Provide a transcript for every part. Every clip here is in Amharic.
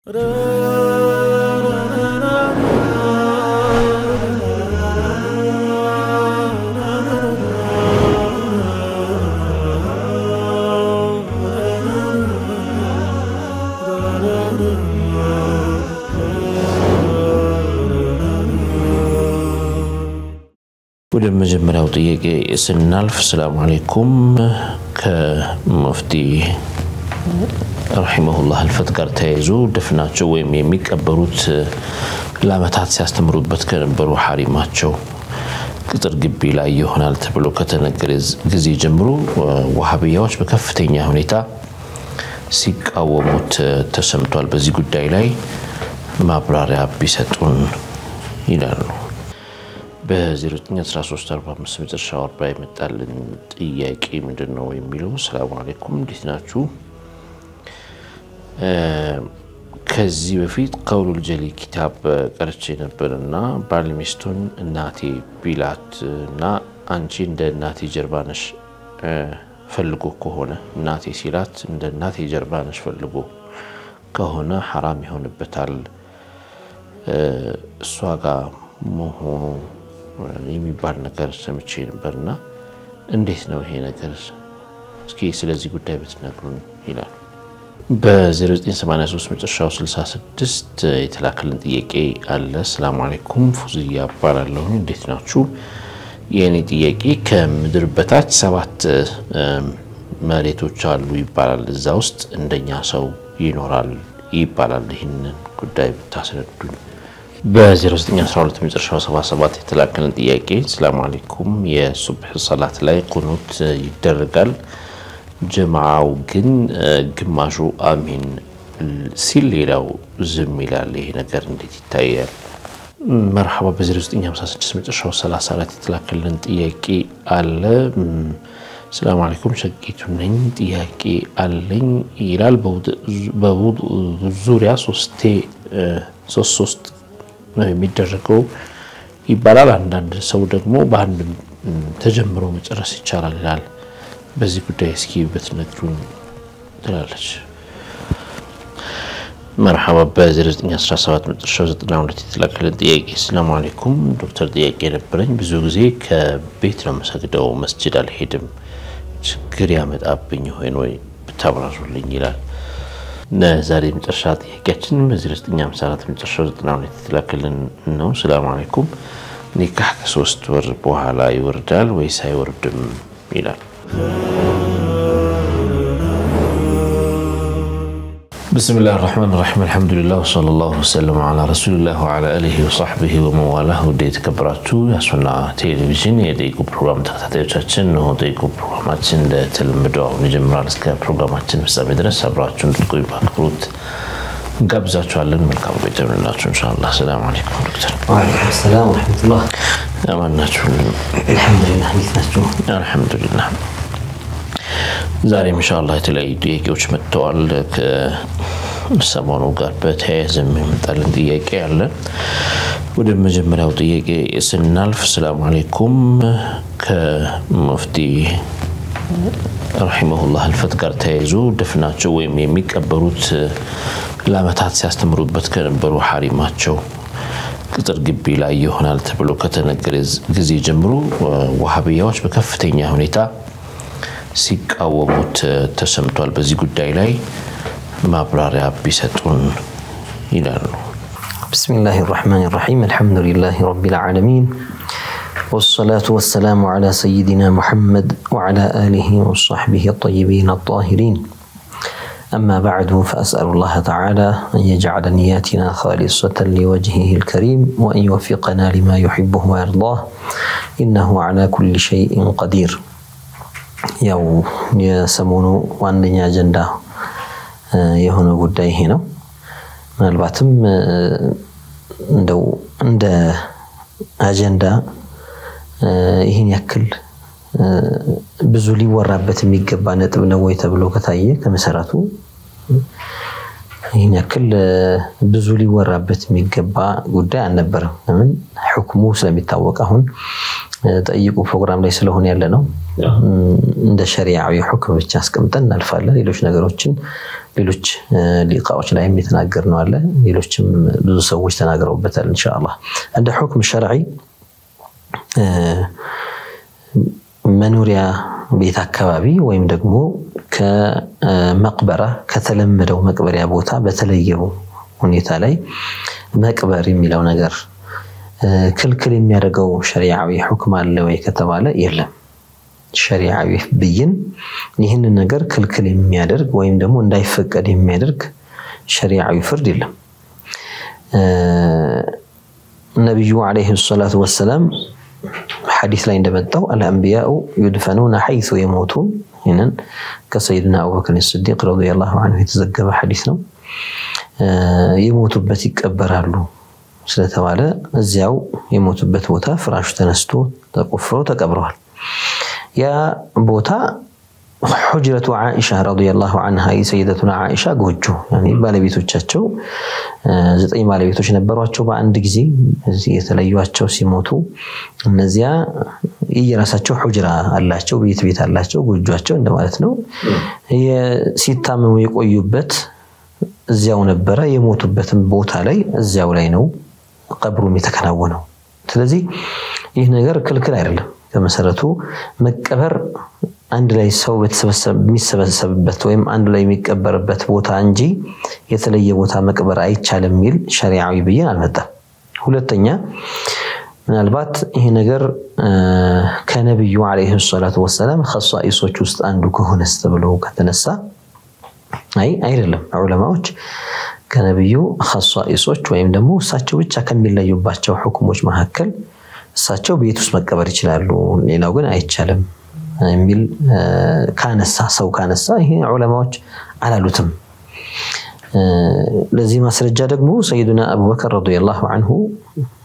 ወደ መጀመሪያው ጥያቄ ስናልፍ ሰላም አለይኩም ከሙፍቲ ረሂመሁላህ አልፈት ጋር ተያይዞ ደፍናቸው ወይም የሚቀበሩት ለዓመታት ሲያስተምሩበት ከነበሩ ሐሪማቸው ቅጥር ግቢ ላይ ይሆናል ተብሎ ከተነገረ ጊዜ ጀምሮ ወሃቢያዎች በከፍተኛ ሁኔታ ሲቃወሙት ተሰምቷል። በዚህ ጉዳይ ላይ ማብራሪያ ቢሰጡን ይላሉ። በ091345 መጨረሻው 40 የመጣልን ጥያቄ ምንድነው የሚለው ሰላም አለይኩም እንዴት ናችሁ? ከዚህ በፊት ቀውሉል ጀሊ ኪታብ ቀርቼ ነበርና ባልሚስቱን እናቴ ቢላትና አንቺ እንደ እናቴ ጀርባነሽ ፈልጎ ከሆነ እናቴ ሲላት እንደ እናቴ ጀርባነሽ ፈልጎ ከሆነ حرام ይሆንበታል እሷ ጋር መሆኑ የሚባል ነገር ሰምቼ ነበርና እንዴት ነው ይሄ ነገር? እስኪ ስለዚህ ጉዳይ ብትነግሩን ይላል። በ0983 መጨረሻው 66 የተላከልን ጥያቄ አለ። ሰላም አለይኩም ፉዚያ ባላለው እንዴት ናችሁ? የኔ ጥያቄ ከምድር በታች 7 መሬቶች አሉ ይባላል። እዛ ውስጥ እንደኛ ሰው ይኖራል ይባላል። ይሄን ጉዳይ ብታስረዱኝ። በ0912 መጨረሻው 77 የተላከልን ጥያቄ ሰላም አለይኩም የሱብህ ሰላት ላይ ቁኑት ይደረጋል ጀማዓው ግን ግማሹ አሚን ሲል ሌላው ዝም ይላል። ይሄ ነገር እንዴት ይታያል? መርሐባ በ0956 መጨረሻው 34 የተላከልን ጥያቄ አለ። ሰላም አለይኩም ሸቂቱ ነኝ ጥያቄ አለኝ ይላል። በውድ ዙሪያ 3 ነው የሚደረገው ይባላል። አንዳንድ ሰው ደግሞ በአንድ ተጀምሮ መጨረስ ይቻላል ይላል። በዚህ ጉዳይ እስኪ በትነግሩኝ ትላለች። መርሐባ በ0917 መጨረሻው 92 የተላከልን ጥያቄ ሰላም አለይኩም ዶክተር ጥያቄ ነበረኝ። ብዙ ጊዜ ከቤት ነው መስገደው መስጂድ አልሄድም ችግር ያመጣብኝ ወይ ብታብራሩልኝ ይላል። ዛሬ መጨረሻ ጥያቄያችን በ0954 መጨረሻው 92 የተላከልን ነው። ሰላም አለይኩም ኒካህ ከ3 ወር በኋላ ይወርዳል ወይስ አይወርድም ይላል። بسم الله الرحمن الرحيم الحمد لله وصلى الله وسلم على رسول الله وعلى آله وصحبه ومن والاه وديت كبراتو يا سنة تلفزيون يديكو برنامج تحتاجين ነው ደይኩ ፕሮግራማችን ለተለመደው መጀመሪያ እስከ ፕሮግራማችን ፍጻሜ ድረስ አብራችሁን ትቆዩ ባክብሮት ጋብዛችኋለን። መልካም ቆይታ ይሁንላችሁ ኢንሻአላህ። ሰላም አለይኩም ዶክተር። ወአለይኩም ሰላም ወራህመቱላህ። አማናችሁ? አልহামዱሊላህ እንዴት አልহামዱሊላህ። ዛሬ ኢንሻአላህ የተለያዩ ጥያቄዎች መጥተዋል። ከሰሞኑ ጋር በተያያዘ የመጣልን ጥያቄ አለ። ወደ መጀመሪያው ጥያቄ ስናልፍ ሰላም አለይኩም ከሙፍቲ ረሂመሁላህ አልፈት ጋር ተያይዞ ደፍናቸው ወይም የሚቀበሩት ለዓመታት ሲያስተምሩበት ከነበሩ ሐሪማቸው ቅጥር ግቢ ላይ ይሆናል ተብሎ ከተነገረ ጊዜ ጀምሮ ወሃቢያዎች በከፍተኛ ሁኔታ ሲቃወሙት ተሰምቷል። በዚህ ጉዳይ ላይ ማብራሪያ ቢሰጡን ይላሉ። ቢስሚላሂር ረህማኒር ረሂም አልሐምዱሊላሂ ረቢል ዓለሚን والصلاة والسلام على سيدنا محمد وعلى آله وصحبه الطيبين الطاهرين. أما بعد فأسأل الله تعالى أن يجعل نياتنا خالصة لوجهه الكريم وأن يوفقنا لما يحبه ويرضاه إنه على كل شيء قدير. ያው የሰሞኑ ዋነኛ አጀንዳ የሆነ ጉዳይ ይሄ ነው። ምናልባትም እንደው እንደ አጀንዳ ይሄን ያክል ብዙ ሊወራበት የሚገባ ነጥብ ነው ወይ ተብሎ ከታየ ከመሰረቱ ይሄን ያክል ብዙ ሊወራበት የሚገባ ጉዳይ አልነበረም። ለምን ሁክሙ ስለሚታወቅ አሁን ጠይቁ ፕሮግራም ላይ ስለሆነ ያለ ነው እንደ ሸሪዓዊ ሁክም ብቻ አስቀምጠን እናልፋለን። ሌሎች ነገሮችን ሌሎች ሊቃዎች ላይ የሚተናገር ነው አለ ሌሎችም ብዙ ሰዎች ተናግረውበታል ኢንሻአላህ። እንደ ሁክም ሸርዒ መኖሪያ ቤት አካባቢ ወይም ደግሞ ከመቅበራ ከተለመደው መቅበሪያ ቦታ በተለየው ሁኔታ ላይ መቅበር የሚለው ነገር ክልክል የሚያደርገው ሸሪዓዊ ሁክም አለ ወይ ከተባለ የለም። ሸሪዓዊ ብይን ይህን ነገር ክልክል የሚያደርግ ወይም ደግሞ እንዳይፈቀድ የሚያደርግ ሸሪዓዊ ፍርድ የለም። ነብዩ አለይሂ ሰላቱ ወሰለም حديث لا يندمتوا الأنبياء يدفنون حيث يموتون هنا كسيدنا أبو بكر الصديق رضي الله عنه يتزجب حديثنا يموتوا بتك أبرارلو سلطة على الزعو يموتوا بتوتا فراش تنستو تقفرو تكبروا يا بوتا حجرة عائشة رضي الله عنها سيدتنا عائشة جوجو يعني بالبيتو تشاتشو زي بالبيتو شنبرواتشو بعند جزي يتلايواتشو سيموتو النزيا يجرساتشو حجرة اللهشو بيت اللهشو جوجواتشو عندما هي ستة من يقويوبت زياو نبرة يموتوبت بوت علي زياو لينو قبرو ميتكناونو تلازي يهنجر كل عيرله كما سرتو مكبر عند لا يسوي بيتسبسبበት ወይም አንድ ላይ የሚቀበርበት ቦታ እንጂ የተለየ ቦታ መቅበር አይቻልም ሚል ሸሪዓዊ ብይን አልመጣም። ሁለተኛ ምናልባት ይሄ ነገር ከነብዩ አለይሂ ሰላቱ ወሰለም ኸሳኢሶች ውስጥ አንዱ ከሆነስ ተብሎ ከተነሳ አይደለም። ዑለማዎች ከነብዩ ኸሳኢሶች ወይም ደግሞ እሳቸው ብቻ ከሚለዩባቸው ሁክሞች መካከል እሳቸው ቤት ውስጥ መቀበር ይችላሉ ሌላው ግን አይቻልም የሚል ካነሳ ሰው ካነሳ ይሄ ዑለማዎች አላሉትም። ለዚህ ማስረጃ ደግሞ ሰይዱና አቡበከር ረዲየላሁ ዐንሁ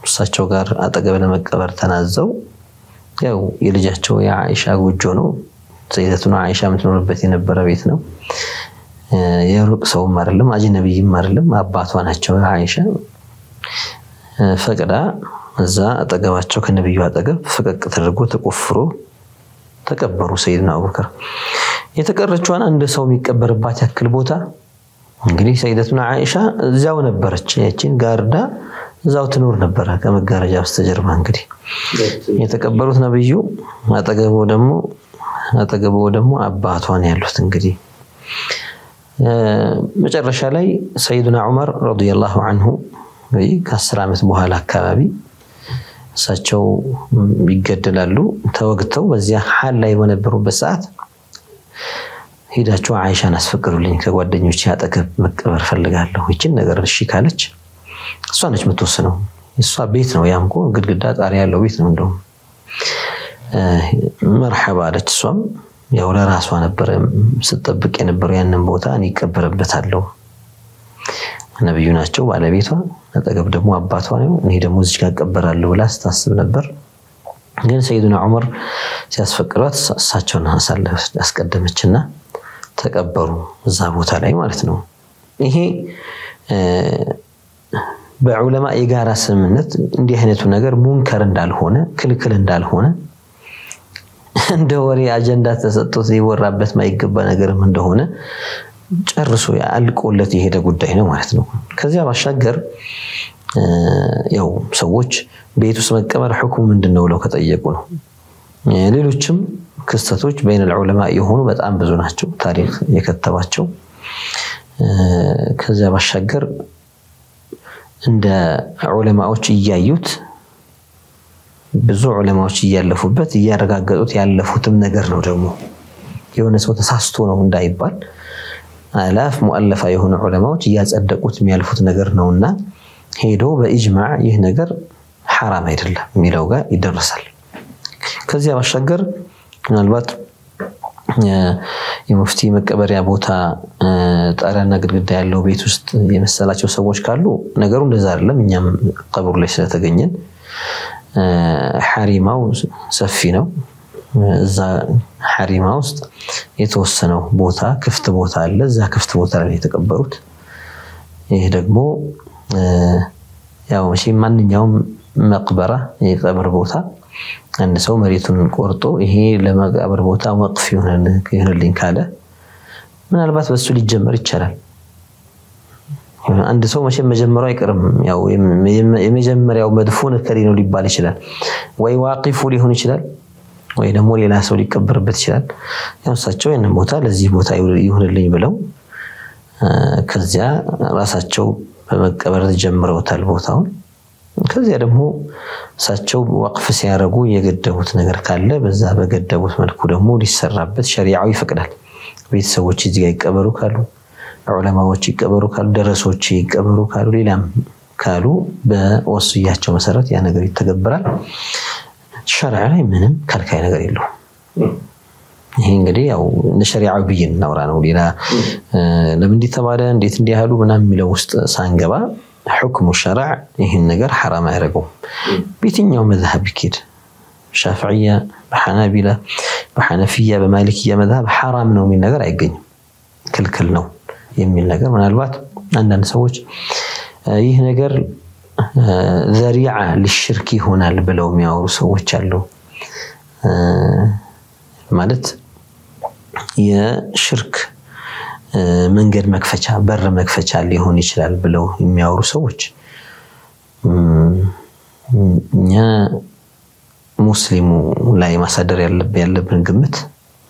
እሳቸው ጋር አጠገብ ለመቀበር ተናዘው ያው የልጃቸው የአኢሻ ጎጆ ነው ሰይደቱና አኢሻ የምትኖርበት የነበረ ቤት ነው። የሩቅ ሰውም አይደለም አጅነቢይም አይደለም አባቷ ናቸው አኢሻ ፈቅዳ እዛ አጠገባቸው ከነብዩ አጠገብ ፈቀቅ ተደርጎ ተቆፍሮ ተቀበሩ ሰይድና አቡበከር። የተቀረችዋን አንድ ሰው የሚቀበርባት ያክል ቦታ እንግዲህ ሰይደቱና አኢሻ እዛው ነበረች ያቺን ጋርዳ እዛው ትኖር ነበር ከመጋረጃ በስተጀርባ። እንግዲህ የተቀበሩት ነብዩ አጠገቡ ደግሞ አባቷን ያሉት እንግዲህ መጨረሻ ላይ ሰይድና ዑመር ረዲየላሁ ዐንሁ ከ10 አመት በኋላ አካባቢ እሳቸው ይገደላሉ ተወግተው በዚያ ሐል ላይ በነበሩበት ሰዓት ሄዳቸው አኢሻን አስፈቅዱልኝ ከጓደኞቼ አጠገብ መቀበር ፈልጋለሁ እቺን ነገር እሺ ካለች እሷ ነች የምትወስነው እሷ ቤት ነው ያምቆ ግድግዳ ጣሪያ ያለው ቤት ነው እንደው መርሐባ አለች እሷም ያው ለራሷ ነበር ስትጠብቅ የነበረው ያንን ቦታ እኔ ይቀበረበታለሁ ነብዩ ናቸው ባለቤቷ አጠገብ ደግሞ አባቷ ነው እኔ ደግሞ እዚህ ጋር ቀበራለሁ ብላ ስታስብ ነበር። ግን ሰይዱና ዑመር ሲያስፈቅዷት እሳቸውን አስቀደመችና ተቀበሩ እዛ ቦታ ላይ ማለት ነው። ይሄ በዑለማ የጋራ ስምምነት እንዲህ አይነቱ ነገር ሙንከር እንዳልሆነ ክልክል እንዳልሆነ እንደ ወሬ አጀንዳ ተሰጥቶት ይወራበት ማይገባ ነገርም እንደሆነ ጨርሶ ያልቆለት የሄደ ጉዳይ ነው ማለት ነው። ከዚያ ባሻገር ያው ሰዎች ቤት ውስጥ መቀበር ሁክሙ ምንድነው ብለው ከጠየቁ ነው። ሌሎችም ክስተቶች በእነ ዑለማ የሆኑ በጣም ብዙ ናቸው ታሪክ የከተባቸው። ከዚያ ባሻገር እንደ ዑለማዎች እያዩት ብዙ ዑለማዎች ያለፉበት ያረጋገጡት ያለፉትም ነገር ነው። ደግሞ የሆነ ሰው ተሳስቶ ነው እንዳይባል አላፍ ሙአለፋ የሆኑ ዑለማዎች ያጸደቁት የሚያልፉት ነገር ነውና ሄዶ በኢጅማዕ ይህ ነገር حرام አይደለም የሚለው ጋር ይደርሳል። ከዚያ ባሻገር ምናልባት የሙፍቲ መቀበሪያ ቦታ ጣሪያና ግድግዳ ያለው ቤት ውስጥ የመሰላቸው ሰዎች ካሉ ነገሩ እንደዛ አይደለም። እኛም ቀብሩ ላይ ስለተገኘን ሐሪማው ሰፊ ነው። እዛ ሐሪማ ውስጥ የተወሰነው ቦታ ክፍት ቦታ አለ። እዛ ክፍት ቦታ ላይ የተቀበሩት ይሄ ደግሞ ያው እሺ ማንኛውም መቅበራ የቀብር ቦታ አንድ ሰው መሬቱን ቆርጦ ይሄ ለመቃብር ቦታ ወቅፍ ይሆንልኝ ካለ ምናልባት በሱ ሊጀመር ይችላል አንድ ሰው መጀመሪያው አይቀርም ያው የመጀመሪያው መድፉን ከሪኖ ሊባል ይችላል ወይ ዋቂፉ ሊሆን ይችላል ወይ ደግሞ ሌላ ሰው ሊቀበርበት ይችላል ያው እሳቸው የነ ቦታ ለዚህ ቦታ ይሆንልኝ ብለው ከዚያ ራሳቸው በመቀበር ጀምረውታል ቦታውን ከዚያ ደግሞ እሳቸው ወቅፍ ሲያረጉ የገደቡት ነገር ካለ በዛ በገደቡት መልኩ ደግሞ ሊሰራበት ሸሪዓው ይፈቅዳል ቤተሰቦች እዚህ ጋር ይቀበሩ ካሉ ዑለማዎች ይቀበሩ ካሉ ደረሶች ይቀበሩ ካሉ ሌላም ካሉ በወስያቸው መሰረት ያ ነገር ይተገበራል ሸሪዓ ላይ ምንም ከልካይ ነገር የለው ይሄ እንግዲህ ያው ለሸሪዓው ብይን ነውራ ነው ሌላ ለምን እንዲተባለ እንዴት እንዲያሉ ምናምን የሚለው ውስጥ ሳንገባ حكم الشرع ይሄን ነገር حرام ያረጋው በየትኛው መዝሐብ ይከድ ሻፊዒያ በሐናቢላ በሐነፊያ በማሊኪያ መዝሐብ حرام ነው የሚል ነገር አይገኝም ክልክል ነው የሚል ነገር ምናልባት አንዳንድ ሰዎች ይህ ነገር ዘሪዓ ለሽርክ ይሆናል ብለው የሚያወሩ ሰዎች አሉ ማለት የሽርክ መንገድ መክፈቻ በር መክፈቻ ሊሆን ይችላል ብለው የሚያወሩ ሰዎች ኛ ሙስሊሙ ላይ ማሳደር ያለብን ግምት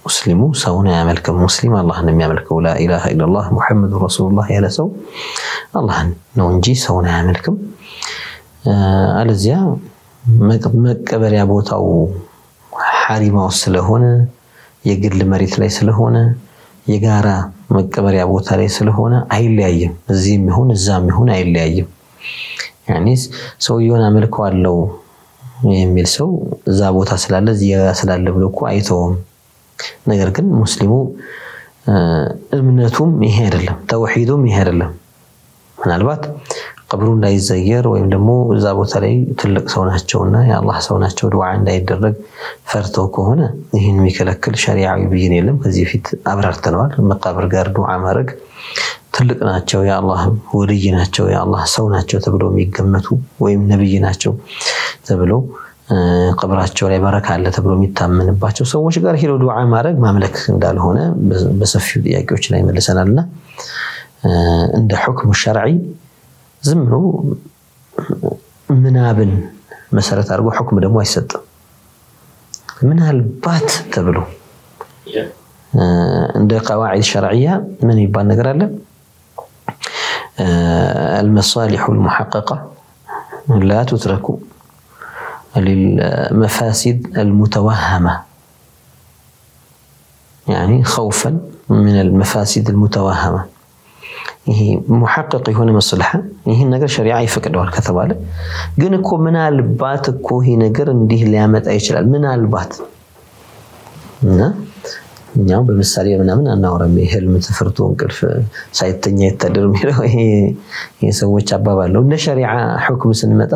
ሙስሊሙ ሰውን ያመልከው ሙስሊም አላህን የሚያመልከው ላ ኢላሃ ኢላላህ ሙሐመዱር ረሱሉላህ ያለ ሰው አላህን ነው እንጂ ሰውን ያመልክም አለዚያ መቀበሪያ ቦታው ሐሪማው ስለሆነ የግል መሬት ላይ ስለሆነ የጋራ መቀበሪያ ቦታ ላይ ስለሆነ አይለያይም እዚህም ይሁን እዛም ይሁን አይለያይም يعني ሰው ይሆን አመልከዋለው የሚል ሰው እዛ ቦታ ስላለ እዚያ ስላለ ብሎ እኮ አይተውም ነገር ግን ሙስሊሙ እምነቱም ይሄ አይደለም ተውሂዱም ይሄ አይደለም ምናልባት ቀብሩ እንዳይዘየር ወይም ደግሞ እዛ ቦታ ላይ ትልቅ ሰው ናቸውና የአላህ ሰው ናቸው ዱዓ እንዳይደረግ ፈርተው ከሆነ ይሄን የሚከለክል ሸሪዓዊ ብይን የለም ከዚህ ፊት አብራርተናል መቃብር ጋር ዱዓ ማድረግ ትልቅ ናቸው የአላህ ወልይ ናቸው የአላህ ሰው ናቸው ተብለው የሚገመቱ ወይም ነብይ ናቸው ተብለው ቀብራቸው ላይ በረካ አለ ተብለው የሚታመንባቸው ሰዎች ጋር ሄዶ ዱዓ ማድረግ ማምለክ እንዳልሆነ በሰፊው ጥያቄዎች ላይ መልሰናልና እንደ حكم الشرعي ዝምሩ ምናብን መሰረት አድርጎ حكم ደግሞ አይሰጥም ምናልባት ተብሎ እንደ قواعد شرعيه ምን ይባል ነገር አለ المصالح المحققه لا تترك للمفاسد المتوهمه يعني خوفا من المفاسد المتوهمه ይሄ محقق የሆነ መصلحه ይሄ ነገር ሸሪዓ ይፈቅደዋል ከተባለ ግን እኮ ምናልባት እኮ ይሄ ነገር እንዲህ ሊያመጣ ይችላል ምናልባት እና እኛው በምሳሌ ምናምን አናወራም ይሄል ተፈርቶ እንቅልፍ ሳይተኛ ይተደር የሚለው ይሄ የሰዎች አባባል ነው እንደ ሸሪዓ حكم ስንመጣ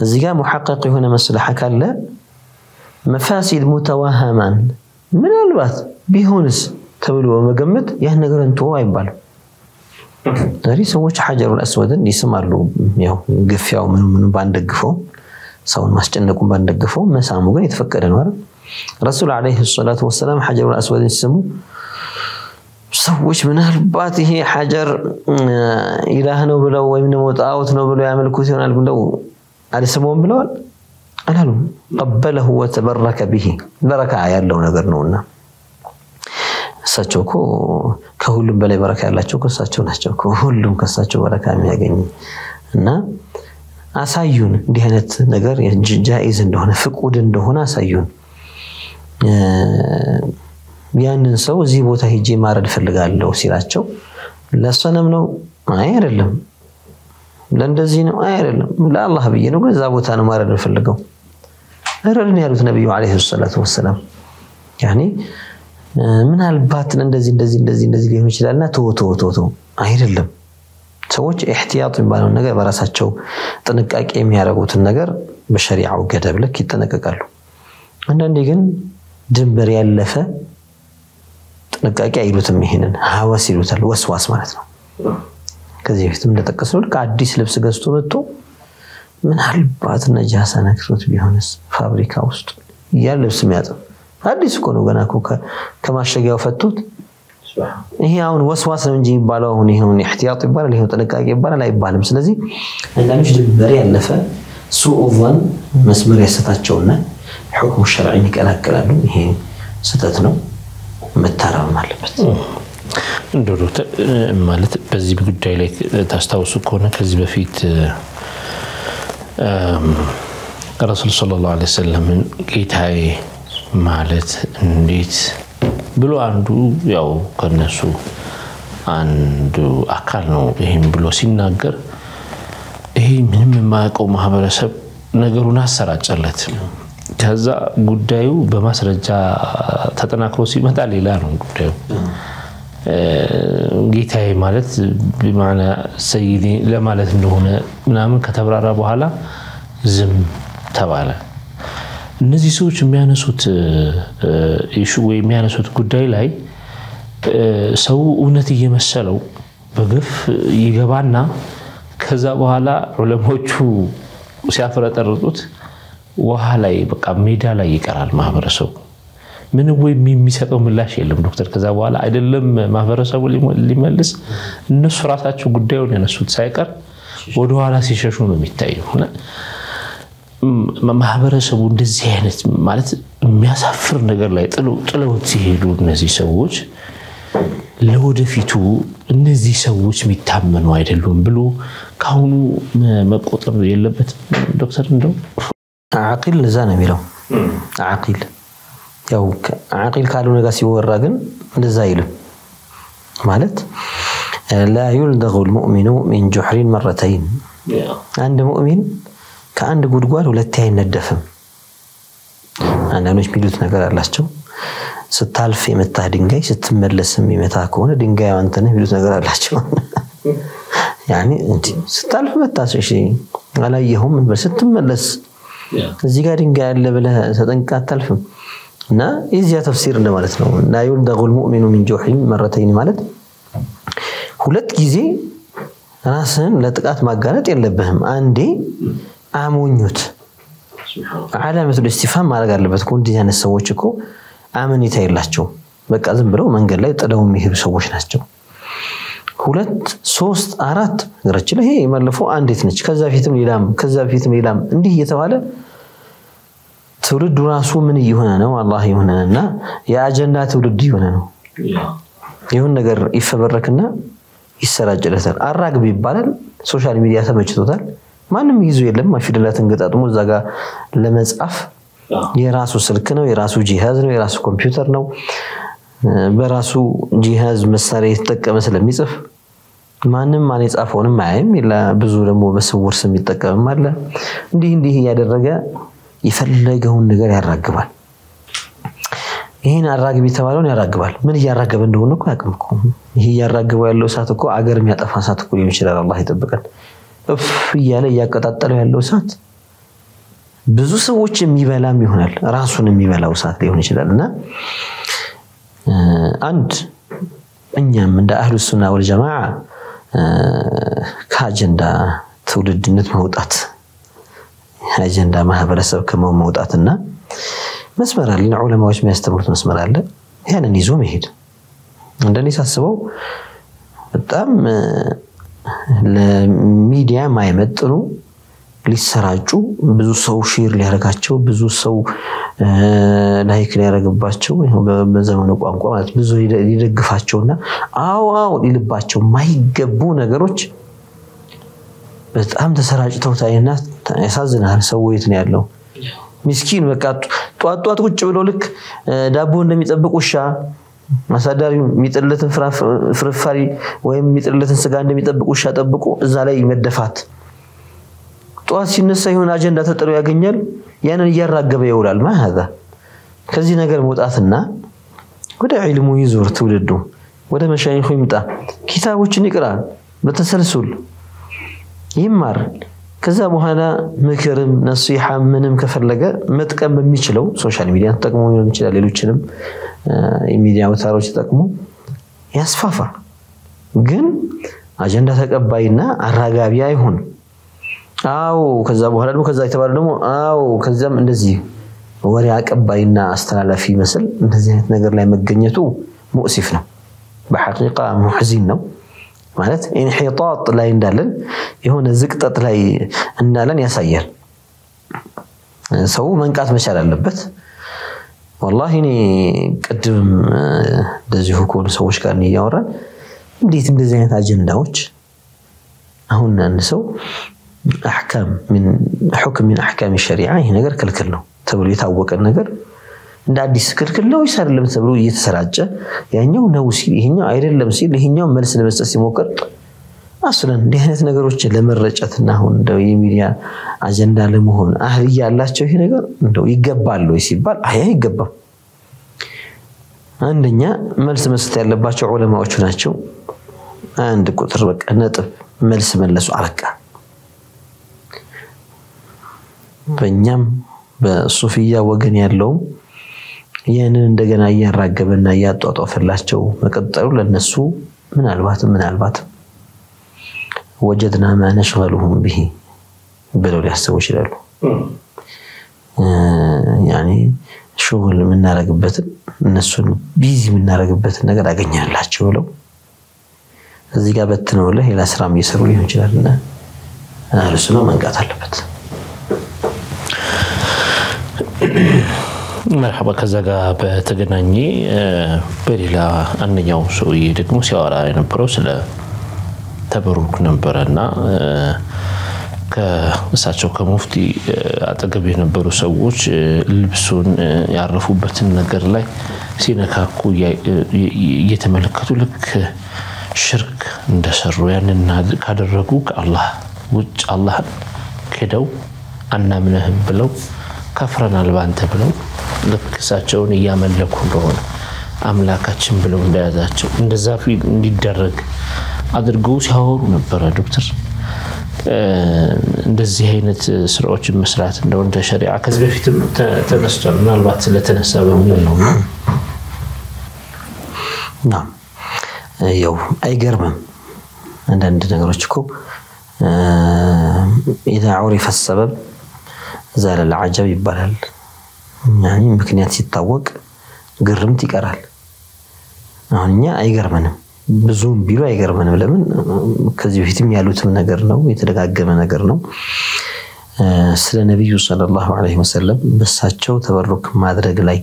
እዚህ ጋር محقق የሆነ መصلحه ካለ مفاسد متوهما ምናልባት ቢሆንስ ተብሎ መገመት ያን ነገር እንተው አይባልም ዛሬ ሰዎች ሐጀሩል አስወድን ይስማሉ ያው ግፍያው ምን ባንደግፈው ሰውን ማስጨነቁን ባንደግፈው መሳሙ ግን የተፈቀደ ነው አይደል ረሱል አለይሂ ሰላቱ ወሰለም ሐጀሩል አስወድን ሲስሙ ሰዎች ምናልባት ይሄ ሐጀር ኢላህ ነው ብለው ወይም ደግሞ ጣዖት ነው ብለው ያመልኩት ይሆናል ብለው አልስሙም ብለዋል አላሉም ቀበለሁ ወተበረከ به በረካ ያለው ነገር ነውና እሳቸው እኮ ከሁሉም በላይ በረካ ያላቸው እሳቸው ናቸው ከሁሉም ከእሳቸው በረካ የሚያገኝ እና አሳዩን እንዲህ አይነት ነገር ጃኢዝ እንደሆነ ፍቁድ እንደሆነ አሳዩን ያንን ሰው እዚህ ቦታ ሄጄ ማረድ ፈልጋለሁ ሲላቸው ለሰነም ነው አይደለም ለእንደዚህ ነው አይደለም ለአላህ ብዬ ነው እዛ ቦታ ነው ማረድ ፈልገው አረድን ያሉት ነብዩ አለይሂ ሰላቱ ወሰለም ያኒ ምናልባት እንደዚህ ሊሆን ይችላልና ቶ አይደለም ሰዎች احتياط ባለው ነገር በራሳቸው ጥንቃቄ የሚያደርጉትን ነገር በሸሪዓው ገደብ ልክ ይተነቀቃሉ አንዳንዴ ግን ድንበር ያለፈ ጥንቃቄ አይሉትም ይሄንን ሐዋስ ይሉታል ወስዋስ ማለት ነው ከዚህ በፊትም እንደተጠቀሰው ከአዲስ ልብስ ገዝቶ መጥቶ ምን አልባት ነጃሳ ነክሮት ቢሆንስ ፋብሪካ ውስጥ ያ ልብስ የሚያጥብ አዲስ እኮ ነው ገና እኮ ከማሸጊያው ፈቱት ይሄ አሁን ወስዋስ ነው እንጂ ይባላል አሁን ይሄውን ኢህቲያጥ ይባላል ይሄው ጥንቃቄ ይባላል አይባልም ስለዚህ አንዳንዶች ድንበር ያለፈ ሱኡቫን መስመር ያሰታቸውና ሁክሙ ሸርዒ ይቀላቀላሉ ይሄ ስህተት ነው መታረም አለበት እንደሩት ማለት በዚህ ጉዳይ ላይ ታስታውሱ ከሆነ ከዚህ በፊት ረሱል ሰለላሁ ዐለይሂ ወሰለም ጌታዬ ማለት እንዴት ብሎ አንዱ ያው ከነሱ አንዱ አካል ነው ይሄን ብሎ ሲናገር ይሄ ምንም የማያውቀው ማህበረሰብ ነገሩን አሰራጨለት ከዛ ጉዳዩ በማስረጃ ተጠናክሮ ሲመጣ ሌላ ነው ጉዳዩ ጌታዬ ማለት በማና ሰይዲ ለማለት እንደሆነ ምናምን ከተብራራ በኋላ ዝም ተባለ እነዚህ ሰዎች የሚያነሱት ኢሹ ወይ የሚያነሱት ጉዳይ ላይ ሰው እውነት እየመሰለው በግፍ ይገባና ከዛ በኋላ ዑለሞቹ ሲያፈረጠርጡት ውሃ ላይ በቃ ሜዳ ላይ ይቀራል ማህበረሰቡ ምን ወይ የሚሰጠው ምላሽ የለም ዶክተር ከዛ በኋላ አይደለም ማህበረሰቡ ሊመልስ እነሱ ራሳቸው ጉዳዩን ያነሱት ሳይቀር ወደ ኋላ ሲሸሹ ነው የሚታየው ማህበረሰቡ እንደዚህ አይነት ማለት የሚያሳፍር ነገር ላይ ጥለውት ሲሄዱ እነዚህ ሰዎች ለወደፊቱ እነዚህ ሰዎች የሚታመኑ አይደሉም ብሎ ካሁኑ መቆጠር የለበት ዶክተር እንደው አቂል ለዛ ነው የሚለው አቂል ያው አቂል ካልሆነ ጋር ሲወራ ግን እንደዛ አይልም ማለት لا يلدغ المؤمن من جحر مرتين عند مؤمن ከአንድ ጉድጓድ ሁለት አይነደፍም አንዳንዶች ሚሉት ነገር አላቸው ስታልፍ የመታ ድንጋይ ስትመለስም ይመታ ከሆነ ድንጋይ አንተነ ሚሉት ነገር አላቸው ያኒ እንት ስታልፍ መታሽ እሺ አላየሁም ምን ስትመለስ እዚህ ጋር ድንጋይ አለ ብለህ ተጠንቅቀህ አታልፍም እና እዚያ ተፍሲር እንደማለት ነው لا يلدغ المؤمن من جحر مرتين ማለት ሁለት ጊዜ ራስን ለጥቃት ማጋለጥ የለብህም አንዴ አሞኙት علامه الاستفهام ማድረግ አለበት ኮንዲ ያነስ ሰዎች እኮ አመኔታ የላቸው በቃ ዝም ብለው መንገድ ላይ ጥለው የሚሄዱ ሰዎች ናቸው 2 3 4 ነገሮች ላይ ይሄ ማለፈው አንዴት ነች ከዛ ፊትም ሌላም እንዲህ እየተባለ ትውልዱ ራሱ ምን ይሆነ ነው አላህ ይሆነና ያጀንዳ ትውልድ ይሆነ ነው ይሁን ነገር ይፈበረክና ይሰራጭለታል አራግብ ይባላል ሶሻል ሚዲያ ተመችቶታል ማንም ይዙ የለም ማፊደላትን ገጣጥሞ እዛጋ ለመጻፍ የራሱ ስልክ ነው የራሱ ጂሃዝ ነው የራሱ ኮምፒውተር ነው በራሱ ጂሃዝ መሳሪያ የተጠቀመ ስለሚጽፍ ማንም ማን የጻፈውንም አያይም ኢላ ብዙ ደግሞ በስውር ስም ይጠቀምም አለ እንዲህ ያደረገ ይፈልገውን ነገር ያራግባል ይሄን አራግብ የተባለውን ያራግባል ምን ያራገበ እንደሆነ እኮ ያቀምኩ ይሄ ያራግበው ያለው ሰዓት እኮ አገር የሚያጠፋ ሰዓት እኮ ሊሆን ይችላል አላህ ይጠብቀን እፍ ይያለ ያቀጣጠለው ያለው ሰዓት ብዙ ሰዎች የሚበላም ይሆናል ራሱን የሚበላው ሰዓት ሊሆን ይችላልና አንድ እኛም እንደ አህሉ ሱና ወል ጀማዓ ካጀንዳ ትውልድነት መውጣት አጀንዳ ማህበረሰብ ከመውጣትና መስመር አለ ዑለማዎች የሚያስተምሩት መስመር አለ ያንን ይዞ መሄድ እንደኔ ሳስበው በጣም ለሚዲያ ማይመጥኑ ሊሰራጩ ብዙ ሰው ሼር ሊያረጋቸው ብዙ ሰው ላይክ ሊያረጋባቸው በዘመኑ ቋንቋ ማለት ብዙ ሊደግፋቸውና አው ሊልባቸው ማይገቡ ነገሮች በጣም ተሰራጭተው ታይና ያሳዝናል ሰው የት ነው ያለው ምስኪን በቃ ጧጧት ቁጭ ብሎ ልክ ዳቦ እንደሚጠብቅ ውሻ ማሳዳሪው ሚጥለትን ፍርፋሪ ወይም ሚጥለትን ስጋ እንደሚጠብቅ ውሻ ጠብቆ እዛ ላይ መደፋት ጧት ሲነሳ ይሁን አጀንዳ ተጥሎ ያገኛል ያንን ያራገበ ይውላል ማሃዛ ከዚህ ነገር መውጣትና ወደ ዒልሙ ይዞር ትውልዱ ወደ መሻይኹ ይምጣ ኪታቦችን ይቅራ በተሰልሱል ይማር ከዛ በኋላ ምክርም ነሲሃ ምንም ከፈለገ መጥቀም በሚችለው ሶሻል ሚዲያ ተጠቅሞ ሊሆን ይችላል ሌሎችንም የሚዲያ አውታሮች ተጠቅሞ ያስፋፋ ግን አጀንዳ ተቀባይና አራጋቢ አይሆን አው ከዛ በኋላ ደግሞ ከዛ የተባለ ደግሞ አው ከዛም እንደዚህ ወሬ አቀባይና አስተላላፊ መስል እንደዚህ አይነት ነገር ላይ መገኘቱ ሙእሲፍ ነው በሐቂቃ ሙህዚን ነው ማለት ኢንሂጣጥ ላይ እንዳለን የሆነ ዝቅጠት ላይ እንዳለን ያሳያል ሰው መንቃት መቻል አለበት والله እኔ ቅድም እንደዚህ ሁሉ ሰዎች ጋር ያወራን እንዴት እንደዚህ አይነት አጀንዳዎች አሁን አንድ ሰው احكام من حكم من احكام الشريعه ይሄ ነገር ክልክል ነው ተብሎ የታወቀ ነገር እንደ አዲስ ክልክል ነው ይሰራልም ተብሎ እየተሰራጨ ያኛው ነው ሲል ይሄኛው አይደለም ሲል ይሄኛው መልስ ለመስጠት ሲሞክር አስለን እንዲህ አይነት ነገሮች ለመረጨትና አሁን እንደው የሚዲያ አጀንዳ ለመሆን አህል ያላቸው ይሄ ነገር እንደው ይገባል ወይ ሲባል አይገባም አንደኛ መልስ መስጠት ያለባቸው ዑለማዎቹ ናቸው አንድ ቁጥር በቃ ነጥብ መልስ መለሱ አበቃ በእኛም በሱፊያ ወገን ያለው ያንን እንደገና ያራገበና ያጧጧፈላቸው መቀጠሉ ለነሱ ምናልባት وجدنا ما نشغلهم به ብለው ሊያስቡ ይችላሉ يعني شغل ምናረግበት እነሱን ቢዚ ምናረግበት ነገር አገኛላችሁ ብለው እዚህ ጋር በትነው ለሌላ ስራም እየሰሩ ሊሆን ይችላልና አለስኖ መንቃት አለበት مرحبا ከዛ ጋር በተገናኘ በሌላ አንኛው ሰውዬ ደግሞ ሲያወራ የነበረው ስለ ተበሩክ ነበርና ከእሳቸው ከሙፍቲ አጠገብ የነበሩ ሰዎች ልብሱን ያረፉበትን ነገር ላይ ሲነካኩ እየተመለከቱ ልክ ሽርክ እንደሰሩ ያንን ካደረጉ ከአላህ ውጭ አላህ ከደው አናምነህም ብለው ከፍረናል ባንተ ብለው ልክ እሳቸውን ያመለኩ እንደሆነ አምላካችን ብለው እንደያዛቸው እንደዛ እንዲደረግ አድርገው ሲያወሩ ነበር ዶክተር እንደዚህ አይነት ስራዎችን መስራት እንደው እንደ ሸሪዓ ከዚህ በፊትም ተነስቷል ምናልባት ስለተነሳ በመሆኑ ነው ያው አይገርምም አንዳንድ ነገሮች እኮ اذا عرف السبب زال العجب ይባላል يعني ምክንያት ሲታወቅ ግርምት ይቀራል አሁንኛ አይገርመንም ብዙም ቢሉ አይገርመንም ለምን ከዚህ በፊትም ያሉትም ነገር ነው የተደጋገመ ነገር ነው ስለ ነብዩ ሰለላሁ ዐለይሂ ወሰለም በሳቸው ተበሩክ ማድረግ ላይ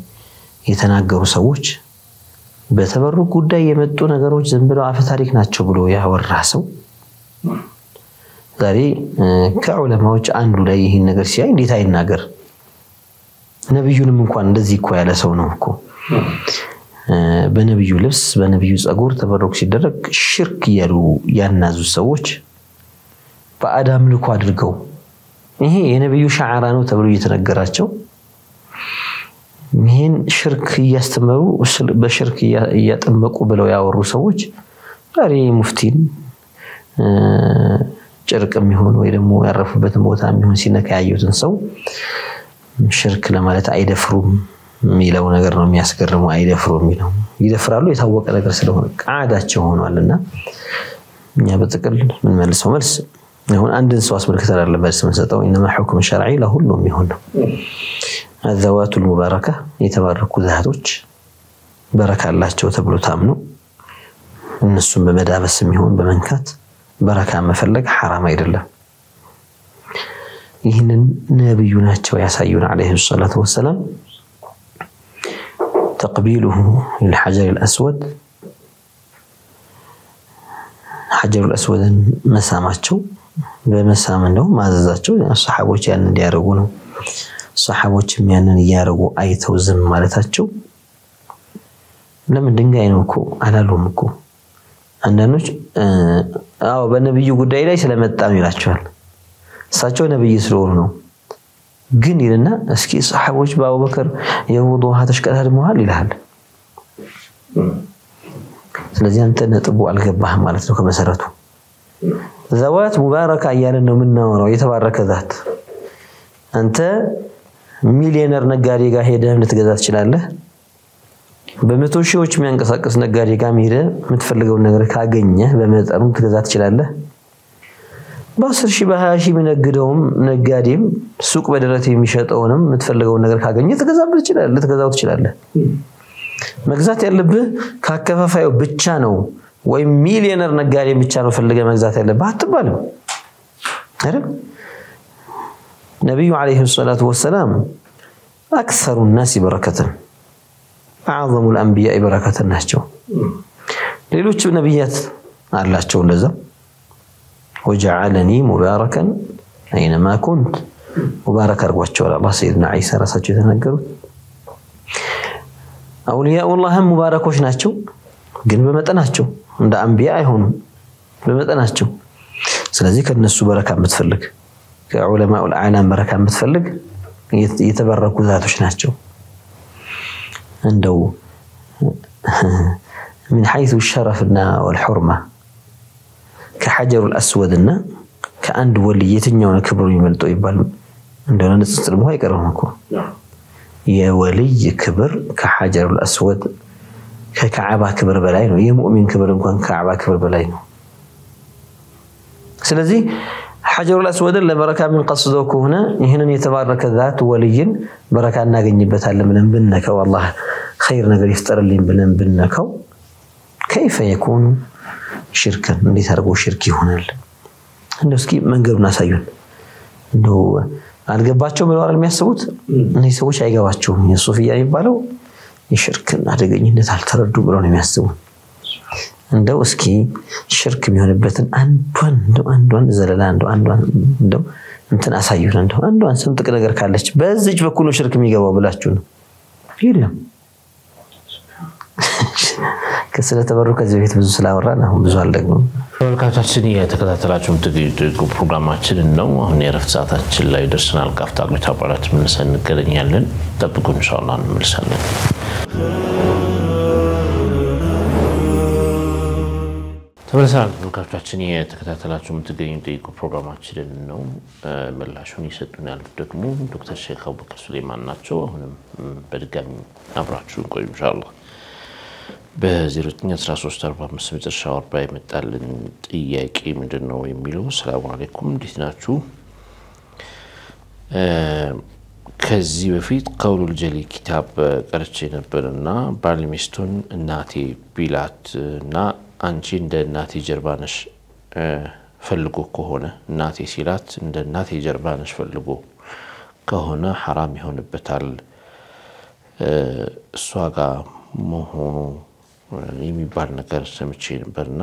የተናገሩ ሰዎች በተበሩክ ጉዳይ የመጡ ነገሮች ዝም ብለው አፈ ታሪክ ናቸው ብሎ ያወራ ሰው ዛሬ ከዑለማዎች አንዱ ላይ ይሄን ነገር ሲያይ እንዴት አይናገር ነብዩንም እንኳን እንደዚህ እኮ ያለ ሰው ነው እኮ በነብዩ ልብስ በነብዩ ጸጉር ተበሩክ ሲደረግ ሽርክ ያሉ ያናዙ ሰዎች በአዳም ልኮ አድርገው ይሄ የነብዩ ሻዓራ ነው ተብሎ እየተነገራቸው ይሄን ሽርክ ያስተምሩ በሽርክ ያጠመቁ ብለው ያወሩ ሰዎች ዛሬ ሙፍቲን ጭርቅም ይሁን ወይ ደግሞ ያረፉበትን ቦታ የሚሆን ሲነካ ያዩትን ሰው ሽርክ ለማለት አይደፍሩም ሚለው ነገር ነው የሚያስገርመው አይደፍሩም ሚለው ይደፍራሉ የታወቀ ነገር ስለሆነ ቃዳቸው ሆኗልና እኛ በጥቅል ምን መልሰው መልስ ይሁን አንድን ሰው አስመልክተን አይደለም መልስ መስጠው انما حكم شرعي ለሁሉም ይሁን ነው الذوات المباركه የተባረኩ ዛቶች በረካ አላቸው ተብሎ ታምኑ እነሱም በመዳበስም ይሁን በመንካት በረካ መፈለግ حرام አይደለም ይህንን ነብዩ ናቸው ያሳዩን عليه الصلاه والسلام تقبيله للحجر الاسود حجر الاسود مساماቸው በመሳም ነው ማዘዛቸው ሱሐቦች ያን እንዲያረጉ ነው ሱሐቦችም ያንን ያረጉ አይተው ዝም ማለታቸው ለምን ድንጋይ ነው እኮ አላሉም እኮ አንዳንዶች አዎ በነብዩ ጉዳይ ላይ ስለመጣም ይላቸዋል እሳቸው ነብይ ስለሆኑ ነው ግን ይልና እስኪ ሱሐቦች በአቡበከር የውዱ ውሃ ተሽቀዳድመዋል ይላል ስለዚህ አንተ ነጥቡ አልገባህም ማለት ነው ከመሰረቱ ዘዋት ሙባረካ ያለን ነው ምናወራው የተባረከ ዛት አንተ ሚሊዮነር ነጋዴ ጋር ሄደህ ልትገዛ ትችላለህ በመቶ ሺዎች የሚያንቀሳቀስ ነጋዴ ጋር ሄደ የምትፈልገው ነገር ካገኘ በመጠኑ ትገዛ ትችላለህ በ10 ሺህ በ20 ሺህ የሚነግደውም ነጋዴም ሱቅ በደረት የሚሸጠውንም የምትፈልገው ነገር ካገኘ ትገዛው ትችላለህ መግዛት ያለብህ ካከፋፋዩ ብቻ ነው ወይ ሚሊዮነር ነጋዴ ብቻ ነው ፈልገ መግዛት ያለብህ አትባልም አይደል ነብዩ አለይሂ ሰላቱ ወሰለም اكثر الناس بركه اعظم الانبياء بركه ናቸው ሌሎች ነብያት አላቸው እንደዛ وجعلني مباركا اينما كنت مبارك አርጓቸው አላህ ሰይድና ዒሳ ራሳቸው የተናገሩት አውሊያኡ አላህም ሙባረኮች ናቸው ግን በመጠናቸው እንደ አንቢያ አይሆኑም በመጠናቸው ስለዚህ ከነሱ በረካ የምትፈልግ ከዑለማኡ العالم በረካ የምትፈልግ የተበረኩ ዛቶች ናቸው እንደው من حيث الشرفنا والحرمه كحجر الاسودና ከአንድ ወልይ የትኛው ነው ክብሩ የሚመልጠው ይባል እንደሆነ ንጽጽር ነው አይቀርም እኮ የወልይ ክብር ከሐጀር الاسود ከካዕባ ክብር በላይ ነው የሙእሚን ክብር እንኳን ከካዕባ ክብር በላይ ነው ስለዚህ حجر الاسود ለበረካ ምን ቀስደው ከሆነ ይሄንን የተባረከ ذات ወልይን በረካ እናገኝበታለን ብለን ብንነከው አላህ خير ነገር ይፍጠርልኝ ብለን ብንነከው كيف يكون شركا እንዴት አርጎ ሽርክ ይሆናል እንደው እስኪ መንገዱን አሳዩን እንደው አልገባቸው ብለው አይደል የሚያስቡት እነዚህ ሰዎች አይገባቸውም የሱፊያ የሚባለው የሽርክን አደገኝነት አልተረዱ ብለው ነው የሚያስቡት እንደው እስኪ ሽርክ የሚሆንበትን አንዷን ዘለላ እንደው እንትን አሳዩን እንደው አንዷን ስንጥቅ ነገር ካለች በዚች በኩል ነው ሽርክ የሚገባው ብላችሁ ነው የለም ከስለ ተበሩክ ከዚህ በፊት ብዙ ስላወራን አሁን ብዙ አልደግሞም ተመልካቾቻችን የተከታተላችሁ የምትገኙት ፕሮግራማችን ነው አሁን የረፍት ሰዓታችን ላይ ደርሰናል ካፍታ ቆይታ በኋላ ተመልሰን እንገናኛለን ጠብቁን ኢንሻአላህ እንመልሳለን ተመልካቾቻችን የተከታተላችሁ የምትገኙት ፕሮግራማችን ነው ምላሹን ይሰጡናል ደግሞ ዶክተር ሼክ አቡበከር ሱሌማን ናቸው አሁንም በድጋሚ አብራችሁን ቆዩ ኢንሻአላህ በ091345 መጨረሻው 40 የመጣልን ጥያቄ ምንድነው የሚለው ሰላም አለይኩም እንዴት ናችሁ ከዚህ በፊት ቀውሉል ጀሊ ኪታብ ቀርጬ ነበርና ባልሚስቱን እናቴ ቢላትና አንቺ እንደ እናቴ ጀርባነሽ ፈልጎ ከሆነ እናቴ ሲላት እንደ እናቴ ጀርባነሽ ፈልጎ ከሆነ حرام ይሆንበታል እሷ ጋር መሆኑ የሚባል ነገር ሰምቼ ነበርና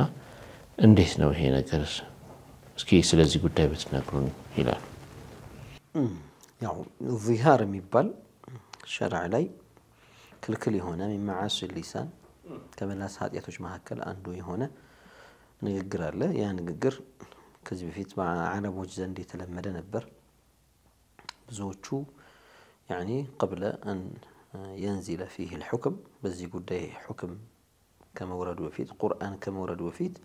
እንዴት ነው ይሄ ነገር እስኪ ስለዚህ ጉዳይ ብትነግሩን ይላል ያው ዚሃር የሚባል ሸርዕ ላይ ክልክል የሆነ ማዓስ ሊሳን ከመላስ ኃጢያቶች መካከል አንዱ የሆነ ንግግር አለ ያ ንግግር ከዚህ በፊት በአረቦች ዘንድ የተለመደ ነበር ብዙዎቹ يعني قبل أن ينزل فيه الحكم بزي قديه حكم كما ورد وفيت قرآن كما ورد وفيت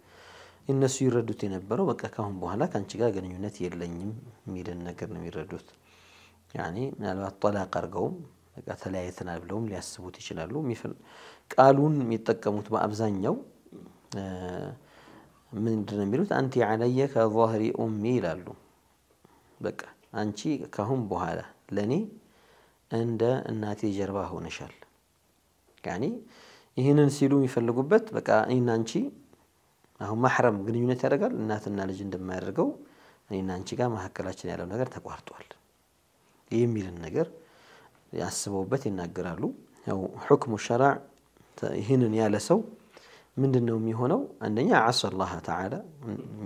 الناس يردوا تنبروا بقى كهم بوهلا كان شجاع جنيونات يلنيم ميلن نكر نميردوت يعني من الطلاق أرجوم بقى ثلاثة نابلهم ليسبوت يشلالو مثل قالون ميتكموت بأبزانيو من دنميروت أنت علي كظهر أمي لالو بقى أنتي كهم بوهلا لني عند الناتي جرباه ونشال يعني ይሄንን ሲሉ የሚፈልጉበት በቃ እኔና አንቺ አሁን ማህረም ግንኙነት ያደርጋል እናትና ልጅ እንደማያደርገው እኔና አንቺ ጋር መሐከላችን ያለው ነገር ተቋርጧል የሚል ነገር ያስበውበት ይናገራሉ ያው ሁክሙ ሸርዕ ይሄንን ያለ ሰው ምንድነው የሚሆነው አንደኛ አሰ አላህ ተዓላ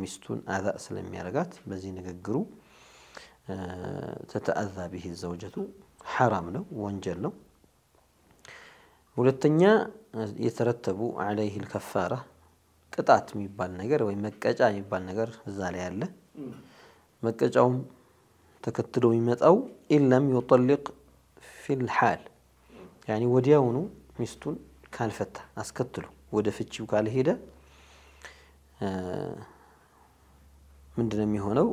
ሚስቱን አዛ ስለሚያረጋት በዚህ ንግግሩ ተተአዛ به ዘውጀቱ حرام ነው ወንጀል ነው ሁለተኛ የተረተቡ عليه الكفاره ቅጣት የሚባል ነገር ወይ መቀጫ የሚባል ነገር እዛ ላይ አለ መቀጫው ተከትሎ የሚመጣው ኢለም يطلق في الحال يعني ወዲያውኑ ሚስቱን ካልፈታ አስከትሎ ወደ ፍቺው ካልሄደ ምንድነው የሚሆነው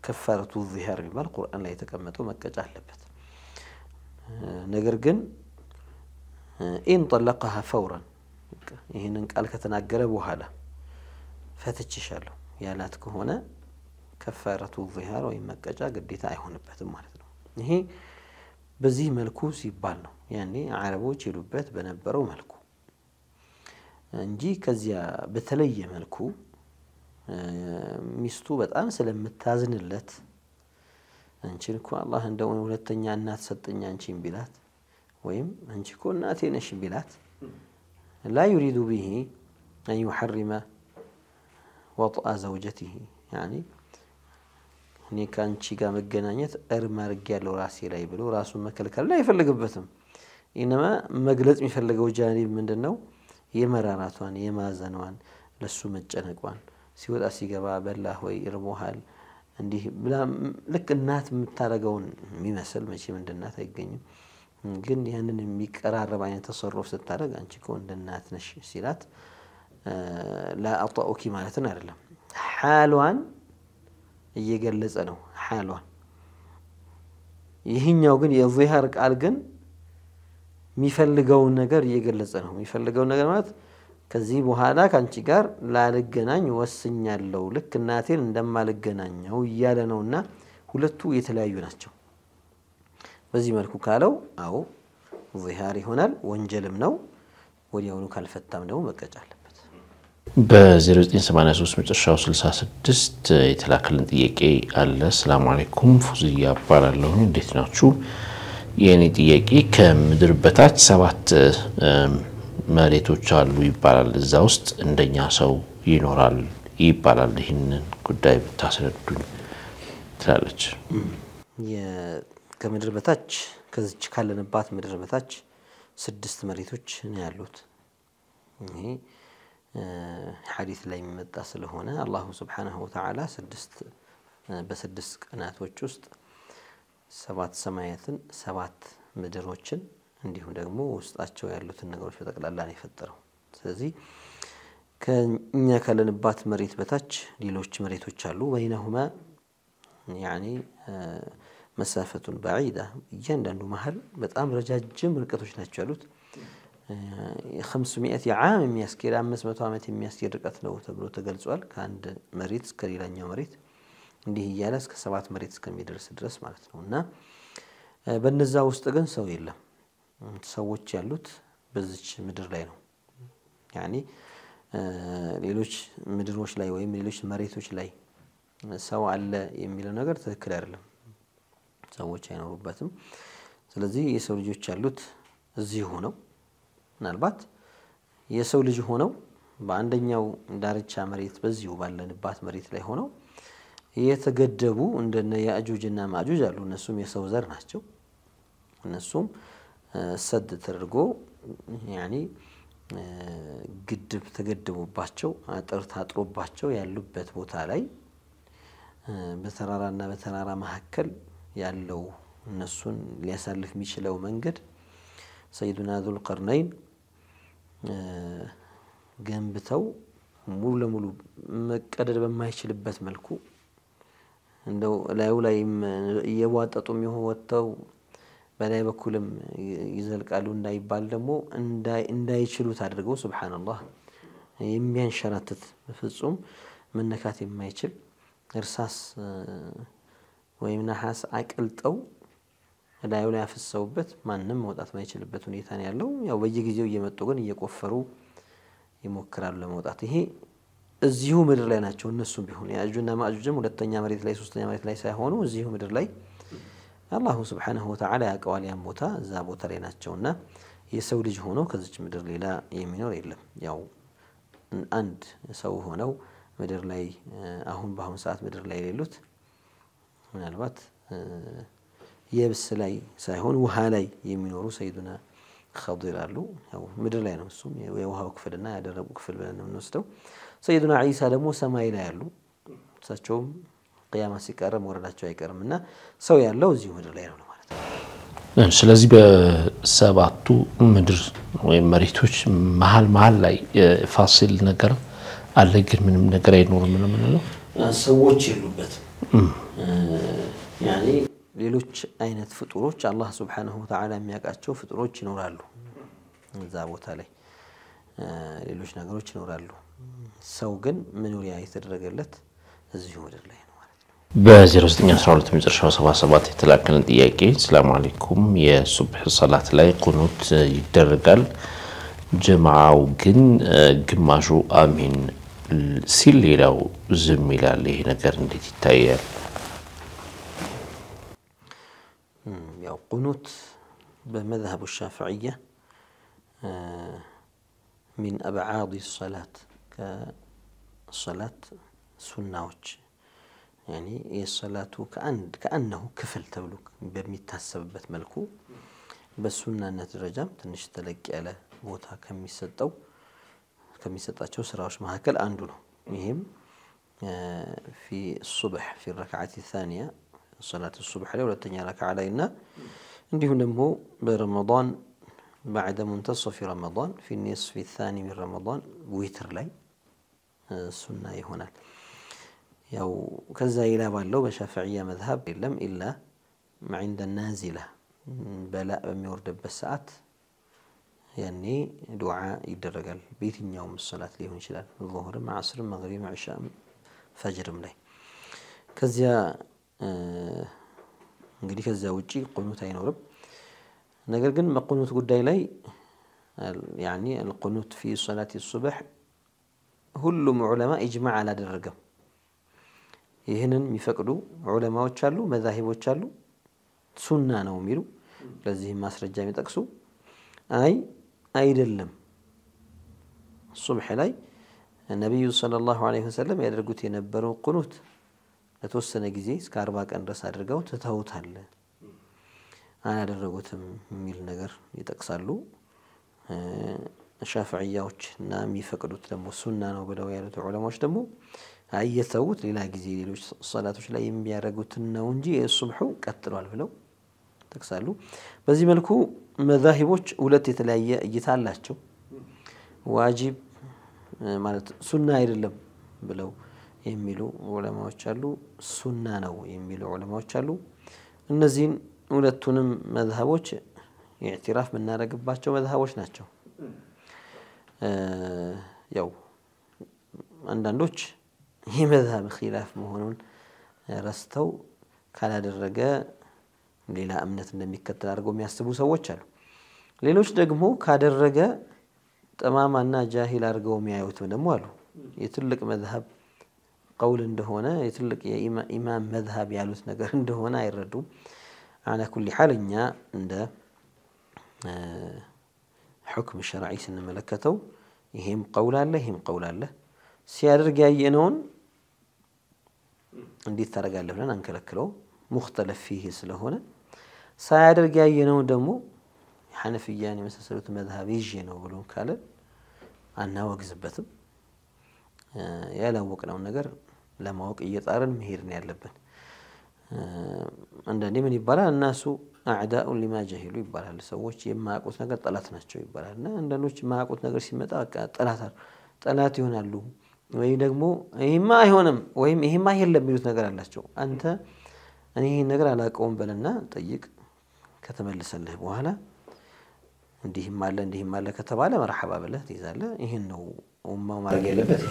ከፋረቱ ዚሃር የሚባል ቁርአን ላይ የተቀመጠው መቀጫ አለበት ነገር ግን إن طلقها فورا ይሄንን ቃል ከተናገረ በኋላ ፈትችሻለሁ ያላት ከሆነ ከፋረቱ ዚሃር ወይ መቀጫ ግዴታ አይሆንበትም ማለት ነው ይሄ በዚህ መልኩ ሲባል ነው ያኔ አረቦች ይሉበት በነበረው መልኩ እንጂ ከዚያ በተለየ መልኩ ሚስቱ በጣም ስለምታዝንለት አንቺን እኮ አላህ እንደው ሁለተኛ እናት ሰጠኝ አንቺን ቢላት ወይም አንቺ እኮ እናቴ ነሽ ቢላት لا يريد به أن يحرم وطأ زوجته يعني እኔ ካንቺ ጋር መገናኘት እርም አድርጌያለሁ ራሴ ላይ ብሎ ራሱን መከልከል ላይ አይፈልግበትም ኢነማ መግለጽ የሚፈልገው ጃኒብ ምንድነው የመራራቷን የማዘኗን ለሱ መጨነቋን ሲወጣ ሲገባ በላህ ወይ እርቦሃል እንዲህ ብላ ልክ እናት የምታረገውን የሚመስል መቼም እንደናት አይገኝም ግን ያንን የሚቀራረብ አይነት ተሰሩፍ ስታደርግ አንቺ እኮ እንደናት ነሽ ሲላት لا أطأك ማለትን አይደለም ሐሏን እየገለጸ ነው ሐሏን ይሄኛው ግን የዚሃር ቃል ግን የሚፈልገው ነገር እየገለጸ ነው የሚፈልገው ነገር ማለት ከዚህ በኋላ ካንቺ ጋር ላልገናኝ ወስኛለሁ ልክ እናቴን እንደማልገናኘው ይያለ ነውና ሁለቱ የተለያዩ ናቸው በዚህ መልኩ ካለው አው ዚሃር ይሆናል ወንጀልም ነው ወዲያውኑ ካልፈታም ደግሞ መቀጫ አለበት በ0983 መጨረሻው 66 የተላከልን ጥያቄ አለ ሰላም አለይኩም ፉዚያ አባላለሁ እንዴት ናችሁ የኔ ጥያቄ ከምድር በታች 7 መሬቶች አሉ ይባላል እዛ ውስጥ እንደኛ ሰው ይኖራል ይባላል ይሄንን ጉዳይ ብታስረዱኝ ትላለች ከምድር በታች ከዚህ ካለንባት ምድር በታች 6 መሬቶች ነው ያሉት ይሄ ሐዲስ ላይ የሚመጣ ስለሆነ አላህ Subhanahu Wa Ta'ala 6 በ6 ቀናቶች ውስጥ 7 ሰማያትን 7 ምድሮችን እንዲሁም ደግሞ ውስጣቸው ያሉትን ነገሮች በተቀላላ ነው የፈጠረው ስለዚህ ከኛ ካለንባት መሬት በታች ሌሎች መሬቶች አሉ ወይነሁማ يعني مسافة بعيدة እያንዳንዱ መሃል በጣም ረጃጅም ርቀቶች ናቸው ያሉት 500 ዓም የሚያስኬድ 500 ዓመት የሚያስኬድ ርቀት ነው ተብሎ ተገልጿል ከአንድ መሬት እስከ ሌላኛው መሬት እንዲህ ይያለ እስከ 7 መሬት እስከሚደርስ ድረስ ማለት ነውና በእነዛ ውስጥ ግን ሰው የለም ሰዎች ያሉት በዚች ምድር ላይ ነው يعني ሌሎች ምድሮች ላይ ወይም ሌሎች መሬቶች ላይ ሰው አለ የሚለው ነገር ትክክል አይደለም ሰዎች አይኖሩበትም ስለዚህ የሰው ልጆች ያሉት እዚህ ሆነው ምናልባት የሰው ልጅ ሆነው በአንደኛው ዳርቻ መሬት በዚሁ ባለንባት መሬት ላይ ሆነው የተገደቡ እንደነ ያእጁጅና ማእጁጅ አሉ እነሱም የሰው ዘር ናቸው እነሱም ሰድ ተደርጎ يعني ግድብ ተገድቦባቸው አጥር ታጥሮባቸው ያሉበት ቦታ ላይ በተራራና በተራራ መካከል ያለው እነሱን ሊያሳልፍ የሚችለው መንገድ ሰይዱና ذو القرنين ገንብተው ሙሉ ለሙሉ መቀደድ በማይችልበት መልኩ እንደው ላይ እየዋጠጡም ይወጣው በላይ በኩልም ይዘልቃሉ እንዳይባል ደግሞ እንዳይችሉት አድርገው ሱብሃንአላህ የሚያንሸራትት በፍጹም መነካት የማይችል እርሳስ ወይም ነሐስ አቅልጠው ላዩ ላይ አፍሰውበት ማንንም መውጣት ማይችልበት ሁኔታ ነው ያለው ያው በየጊዜው እየመጡ ግን እየቆፈሩ ይሞክራሉ ለመውጣት ይሄ እዚሁ ምድር ላይ ናቸው እነሱም ቢሆን ያእጁጅና ማእጁጅም ሁለተኛ መሬት ላይ ሶስተኛ መሬት ላይ ሳይሆኑ እዚሁ ምድር ላይ አላህ Subhanahu Wa Ta'ala ያቀዋል ያን ቦታ እዛ ቦታ ላይ ናቸውና የሰው ልጅ ሆኖ ከዚች ምድር ሌላ የሚኖር የለም ያው አንድ ሰው ሆነው ምድር ላይ አሁን በአሁን ሰዓት ምድር ላይ ሌሉት ምናልባት የብስ ላይ ሳይሆን ውሃ ላይ የሚኖሩ ሰይዱና ኸዲር አሉ ያው ምድር ላይ ነው እሱም የውሃው ክፍልና ያደረጉ ክፍል ብለን ነው የምንወስደው ሰይዱና ኢሳ ደግሞ ሰማይ ላይ ያሉ እሳቸውም ቂያማ ሲቀርብ ወረዳቸው አይቀርምና ሰው ያለው እዚሁ ምድር ላይ ነው ማለት ነው ስለዚህ በሰባቱ ምድር ወይ መሬቶች መሃል ላይ ፋሲል ነገር አለ ግን ምንም ነገር አይኖርም ነው ሰዎች ይሉበት يعني ሌሎች አይነት ፍጡሮች አላህ Subhanahu Wa Ta'ala የሚያቃቸው ፍጡሮች ይኖራሉ እዛ ቦታ ላይ ሌሎች ነገሮች ይኖራሉ ሰው ግን መኖሪያ የተደረገለት እዚሁ ምድር ላይ ነው ማለት ነው በ0912 መጨረሻው 77 የተላከልን ጥያቄ ሰላም አለይኩም የሱብህ ሰላት ላይ ቁኑት ይደረጋል ጀማዓው ግን ግማሹ አሚን ሲል ሌላው ዝም ይላል ይሄ ነገር እንዴት ይታያል ያው ቁኑት በመذهب الشافعية من أبعاد الصلاة كالصلاة سناوች يعني الصلاة كأنه كفل تبلك በሚታሰብበት መልኩ በሱናነት ደረጃም ትንሽ ተለቅ ያለ ቦታ ከሚሰጣቸው ስራዎች መካከል አንዱ ነው ይሄም في الصبح في الركعة الثانية صلاة الصبح ላይ ሁለተኛ ረካዓ ላይና እንዲሁም ደግሞ በረመዳን بعد منتصف رمضان في النصف الثاني من رمضان ويتر ላይ ሱና ይሆናል ያው ከዛ ይላ ባለው በሻፊዒያ መዝሐብ የለም ኢላ عند النازلة በላእ በሚወርድበት ሰዓት ያኔ ዱዓ ይደረጋል በየትኛውም ሶላት ሊሆን ይችላል ዙህርም ዓስርም መግሪብም ኢሻም ፈጅርም ላይ ከዚያ እንግዲህ ከዛ ውጪ ቁኑት አይኖርም ነገር ግን መቁኑት ጉዳይ ላይ يعني القنوت في صلاة الصبح ሁሉም ዑለማ ኢጅማዕ አላደረገም ይሄንን የሚፈቅዱ ዑለማዎች አሉ መዛሂቦች አሉ ሱና ነው የሚሉ ለዚህ ማስረጃ የሚጠቅሱ አይደለም ሱብህ ላይ ነብዩ ሰለላሁ ዐለይሂ ወሰለም ያደርጉት የነበረው ቁኑት ለተወሰነ ጊዜ እስከ 40 ቀን ድረስ አድርገው ተተውታል አላደረጉትም የሚል ነገር ይጠቅሳሉ ሻፊዒያዎችና የሚፈቅዱት ደግሞ ሱና ነው ብለው ያሉት ዑለማዎች ደግሞ አይተውት ሌላ ጊዜ ሌሎች ሶላቶች ላይ የሚያደርጉት ነው እንጂ የሱብሁ ቀጥሏል ብለው ተክሳሉ በዚህ መልኩ መዛሂቦች ሁለት የተለያየ እይታ አላቸው ዋጂብ ማለት ሱና አይደለም ብለው የሚሉ ዑለማዎች አሉ ሱና ነው የሚሉ ዑለማዎች አሉ እነዚህን ሁለቱንም መዝሐቦች ኢዕቲራፍ መናረግባቸው መዝሐቦች ናቸው ያው አንዳንዶች ይህ መዝሐብ ኺላፍ መሆኑን ረስተው ካላደረገ ሌላ እምነት እንደሚከተል አድርገው የሚያስቡ ሰዎች አሉ ሌሎች ደግሞ ካደረገ ጠማማና ጃሂል አድርገው የሚያዩት ደግሞ አሉ የትልቅ መዝሐብ ቀውል እንደሆነ የትልቅ የኢማም መዝሐብ ያሉት ነገር እንደሆነ አይረዱም على كل حال እኛ እንደ حكم شرعي ስንመለከተው ይሄም ቀውል አለ ይሄም ቀውል አለ ሲያደርግ ያየነውን እንዴት ታረጋለህ ብለን አንከለክለው مختلف فيه ስለሆነ ሳያደርግ ያየነውን ደግሞ ሐነፊያን የመሰሉት መዝሐብ ይዤ ነው ብሎ ካለ አናወግዝበትም ያላወቅነው ነገር ለማወቅ እየጣርን መሄድ ነው ያለብን አንዳንዴ ምን ይባላል الناس اعداء لما جهلوا ይባላል ሰዎች የማያውቁት ነገር ጠላት ናቸው ይባላልና አንዳንዶች የማያውቁት ነገር ሲመጣ በቃ ጠላት ይሆናሉ ወይ ደግሞ ይሄማ አይሆንም ወይም ይሄማ አይደለም የሚሉት ነገር አላቸው አንተ እኔ ይሄን ነገር አላውቀውም በለና ጠይቅ ከተመለሰልህ በኋላ እንዲህም አለ ከተባለ መርሐባ ብለህ ትይዛለህ ይሄን ነው ኡማው ማድረግ ያለበት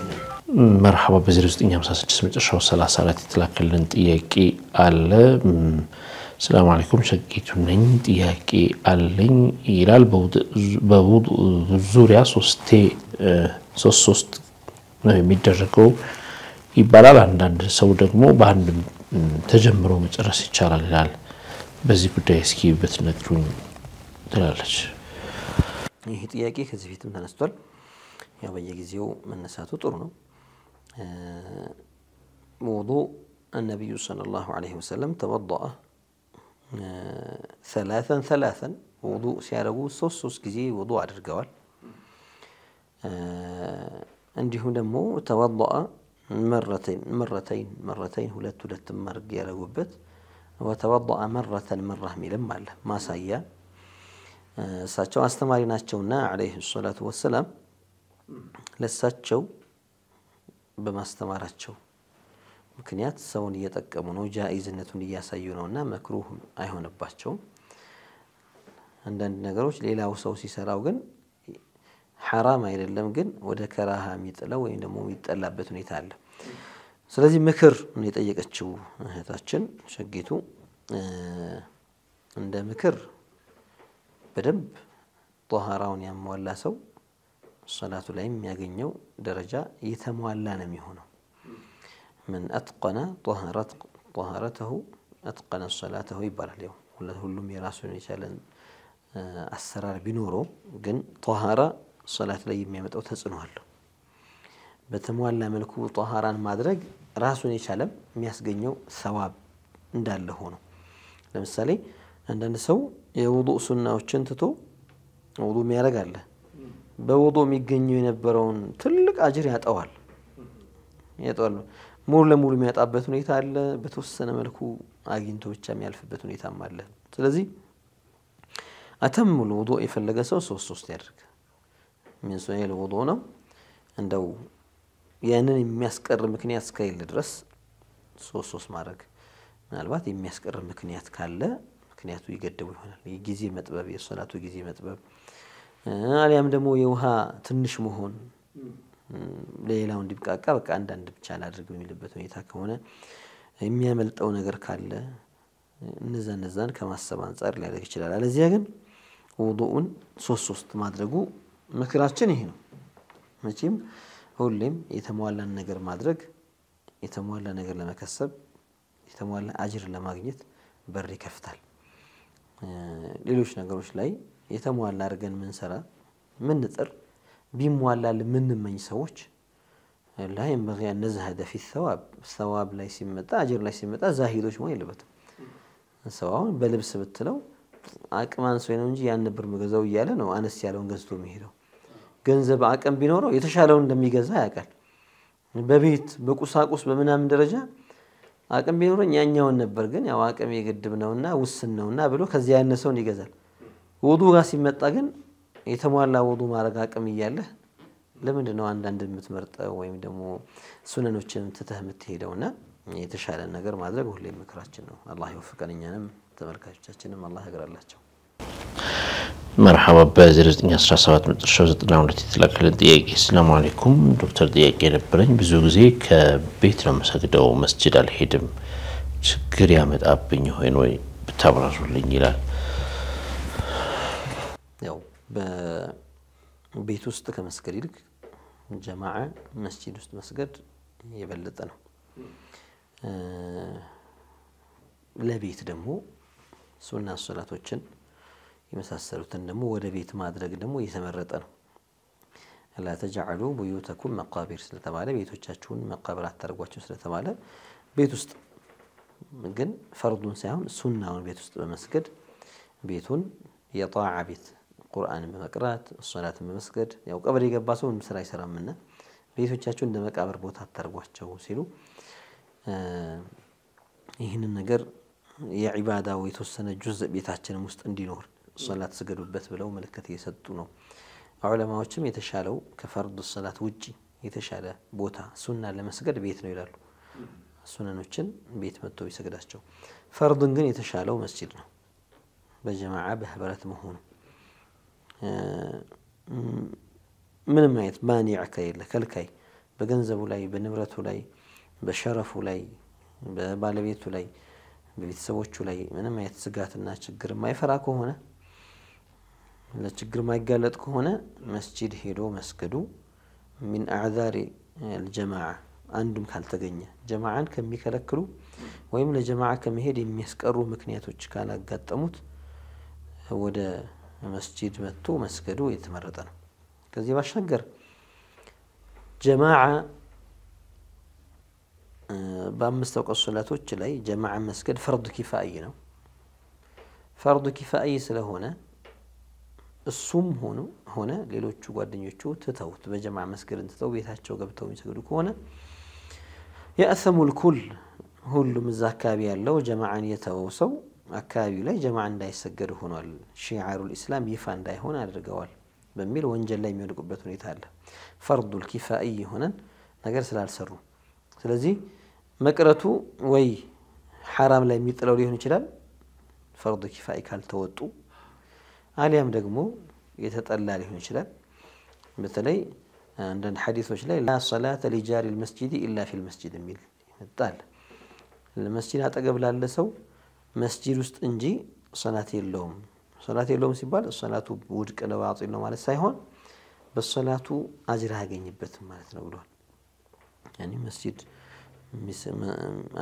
መርሐባ በ0956 መጨረሻው 34 የተላከልን ጥያቄ አለ ሰላም አለይኩም ሸቂቱ ነኝ ጥያቄ አለኝ ይላል በውድ ዙሪያ ሶስት ነው የሚደረገው ይባላል አንዳንድ ሰው ደግሞ በአንድ ተጀምሮ መጨረስ ይቻላል ይላል በዚህ ጉዳይ እስኪ በትነግሩኝ ትላለች ይሄ ጥያቄ ከዚህ በፊትም ተነስቷል ያው በየጊዜው መነሳቱ ጥሩ ነው وضوء النبي صلى الله عليه وسلم توضأ ثلاثا وضوء ሲያረጉ ሶስት ጊዜ ውዱእ አድርገዋል እንዲሁም ደግሞ توضأ مرتين ሁለት ማድረግ ያረጉበት وتوضأ مرة ሚልም አለ ማሳያ እሳቸው አስተማሪ ናቸውና عليه الصلاة والسلام ለሳቸው በማስተማራቸው ምክንያት ሰውን እየጠቀሙ ነው ጃኢዝነቱን እያሳዩ ነውና መክሩህ አይሆንባቸው አንዳንድ ነገሮች ሌላው ሰው ሲሰራው ግን حرام አይደለም ግን ወደ ከራሃ የሚጥለው ወይም ደግሞ የሚጠላበት ሁኔታ አለ ስለዚህ ምክር ነው የጠየቀችው እህታችን ሸጊቱ እንደ ምክር በደንብ ጧሃራውን ያሟላ ሰው ሶላቱ ላይ የሚያገኘው ደረጃ የተሟላ ነው የሚሆነው من اتقن طهارته اتقن صلاته ይባላል ያው ሁሉም የራሱን የቻለን አሰራር ቢኖረው ግን ጧሃራ ሶላት ላይ የሚያመጣው ተጽዕኖ አለ በተሟላ መልኩ ጧሃራን ማድረግ ራሱን የቻለ የሚያስገኘው ሰዋብ እንዳለ ሆኖ ለምሳሌ አንዳንድ ሰው የውዱእ ሱናዎችን ትቶ ውዱእ የሚያደርግ አለ በውዱእ የሚገኘው የነበረውን ትልቅ አጅር ያጣዋል ሙሉ ለሙሉ የሚያጣበት ሁኔታ አለ በተወሰነ መልኩ አግኝቶ ብቻ የሚያልፍበት ሁኔታም አለ ስለዚህ አተሙል ውዱእ የፈለገ ሰው ሶስት ያድርግ ምን ሱናል ውዱእ ነው እንደው ያንን የሚያስቀር ምክንያት እስከሌለ ድረስ ሶስት ማድረግ ምናልባት የሚያስቀር ምክንያት ካለ ምክንያቱ ይገደቡ ይሆናል የጊዜ መጥበብ የሶላቱ ጊዜ መጥበብ አሊያም ደግሞ የውሃ ትንሽ መሆን ሌላው እንዲብቃቃ በቃ አንዳንድ ብቻ ላድርግ የሚልበት ሁኔታ ከሆነ የሚያመልጠው ነገር ካለ እነዛን ከማሰብ አንፃር ሊያደርግ ይችላል አለዚያ ግን ውዱኡን ሶስት ማድረጉ ምክራችን ይሄ ነው መቼም ሁሌም የተሟላን ነገር ማድረግ የተሟላ ነገር ለመከሰብ የተሟላ አጅር ለማግኘት በር ይከፍታል ሌሎች ነገሮች ላይ የተሟላ አድርገን ምንሰራ ምንጥር ቢሟላል ምንመኝ ሰዎች لا ينبغي أن نزهد في الثواب ላይ ሲመጣ አጅር ላይ ሲመጣ ዛሂዶች መሆን የለበትም ሰዋው በልብስ ብትለው አቅማን ሰው ነው እንጂ ያን ብር መገዛው ይያለ ነው አነስ ያለውን ገዝቶ የሚሄደው ገንዘብ አቅም ቢኖረው የተሻለውን እንደሚገዛ ያውቃል በቤት በቁሳቁስ በመናም ደረጃ አቅም ቢኖረኝ ያኛውን ነበር ግን ያው አቅም የግድብ ነውና ውስን ነውና ብሎ ከዚያ ያነሰውን ይገዛል ውዱእ ጋር ሲመጣ ግን የተሟላ ውዱእ ማድረግ አቅም ይያለ ለምንድን ነው አንዳንድ የምትመርጠው ወይም ደግሞ ሱነኖችን ትተህ የምትሄደውና የተሻለ ነገር ማድረግ ሁሌም ምክራችን ነው አላህ ይወፍቀን እኛንም ተመልካቾቻችንም አላህ ያግራላቸው مرحبا በ0917 መጨረሻው 92 የተላከልን ጥያቄ ሰላም አለይኩም ዶክተር ጥያቄ ነበረኝ ብዙ ጊዜ ከቤት ነው መስገደው መስጂድ አልሄድም ችግር ያመጣብኝ ሆይ ነው ብታብራሩልኝ ይላል ያው በቤት ውስጥ ከመስገድ ይልቅ ጀማዓ መስጂድ ውስጥ መስገድ የበለጠ ነው ለቤት ደግሞ ሱና ሶላቶችን የመሳሰሉትን ደግሞ ወደ ቤት ማድረግ ደግሞ የተመረጠ ነው لا تجعلوا بيوتكم مقابر ስለተባለ ቤቶቻችሁን መቃብር አታርጓቸው ስለተባለ ቤት ውስጥ ግን ፈርዱን ሳይሆን ሱናውን ቤት ውስጥ በመስገድ ቤቱን የጣዓ ቤት ቁርአን በመቅራት ሶላትን በመስገድ ያው ቀብር የገባ ሰው ስራ አይሰራምና ቤቶቻችሁን እንደ መቃብር ቦታ አታርጓቸው ሲሉ ይህንን ነገር የዒባዳው የተወሰነ ጁዝ ቤታችንም ውስጥ እንዲኖር ሶላት ስገዱበት ብለው መልእክት እየሰጡ ነው ዑለማዎችም የተሻለው ከፈርዱ ሶላት ውጪ የተሻለ ቦታ ሱና ለመስገድ ቤት ነው ይላሉ ሱናኖችን ቤት መጥቶ ይሰግዳቸው ፈርዱን ግን የተሻለው መስጂድ ነው በጀማዓ በህብረት መሆኑ ምንም አይነት ማኒዕ ከሌለ ከልካይ በገንዘቡ ላይ በንብረቱ ላይ በሸረፉ ላይ በባለቤቱ ላይ በቤተሰቦቹ ላይ ምንም አይነት ስጋትና ችግር ማይፈራ ከሆነ ለችግር ማይጋለጥ ከሆነ መስጂድ ሄዶ መስገዱ من اعذار الجماعه አንዱም ካልተገኘ ጀማዓን ከሚከለክሉ ወይም ለጀማዓ ከመሄድ የሚያስቀሩ ምክንያቶች ካላጋጠሙት ወደ መስጂድ መጥቶ መስገዱ የተመረጠ ነው ከዚህ ባሻገር ጀማዓ በአምስት ወቅት ሶላቶች ላይ ጀማዓ መስገድ ፈርድ ኪፋኢ ነው ፈርድ ኪፋኢ ስለሆነ እሱም ሆነ ሌሎቹ ጓደኞቹ ትተውት በጀማዓ መስገድን ትተው ቤታቸው ገብተው የሚሰግዱ ከሆነ يأثم الكل ሁሉም አካባቢ ያለው ጀማዓን የተወው ሰው አካባቢው ላይ ጀማዓ እንዳይሰገድ ሆኗል ሺዓሩል ኢስላም ይፋ እንዳይሆን አድርገዋል በሚል ወንጀል ላይ የሚወድቁበት ሁኔታ አለ ፈርዱል ኪፋኢ ሆነን ነገር ስላልሰሩ ስለዚህ መቅረቱ ወይ حرام ላይ የሚጥለው ሊሆን ይችላል ፈርዱ ኪፋኢ ካልተወጡ አሊያም ደግሞ የተጠላ ሊሆን ይችላል በተለይ አንዳንድ ሐዲሶች ላይ ላ ሶላተ ሊጃሪ المسجد الا في المسجد የሚል ይመጣል ለመስጂድ አጠገብ ላለ ሰው መስጂድ ውስጥ እንጂ ሶላት የለውም ሲባል ሶላቱ ውድቅ ነው ባጢል ነው ማለት ሳይሆን በሶላቱ አጅር ያገኝበትም ማለት ነው ብሏል يعني መስጂድ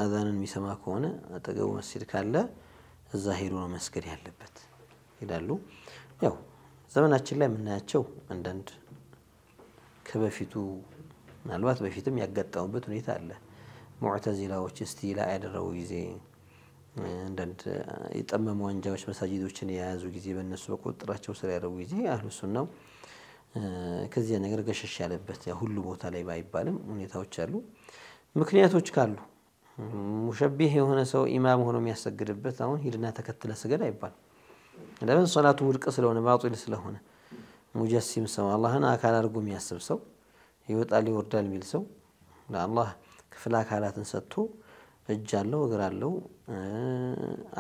አዛንን የሚሰማ ከሆነ አጠገቡ መስጂድ ካለ እዛ ሄዶ ነው መስገድ ያለበት ይላሉ ያው ዘመናችን ላይ የምናያቸው አንዳንድ ከበፊቱ ምናልባት በፊትም ያጋጠሙበት ሁኔታ አለ ሙዕተዚላዎች እስቲላ ያደረው ጊዜ አንዳንድ የጠመሙ ወንጃዎች መሳጂዶችን የያዙ ጊዜ በእነሱ በቁጥጥራቸው ስር ያደረው ጊዜ አህሉ ሱናው ከዚህ ነገር ገሸሽ ያለበት ያ ሁሉ ቦታ ላይ ባይባልም ሁኔታዎች አሉ ምክንያቶች ካሉ ሙሸቢህ የሆነ ሰው ኢማም ሆኖ የሚያሰግድበት አሁን ሂድና ተከትለ ስገድ አይባል ለምን ሶላቱ ውድቅ ስለሆነ ባጢል ስለሆነ ሙጀሲም ሰው አላህን አካል አድርጎ የሚያስብ ሰው ይወጣል ይወርዳል የሚል ሰው ለአላህ ክፍል አካላትን ሰጥቶ እጅ አለው እግር አለው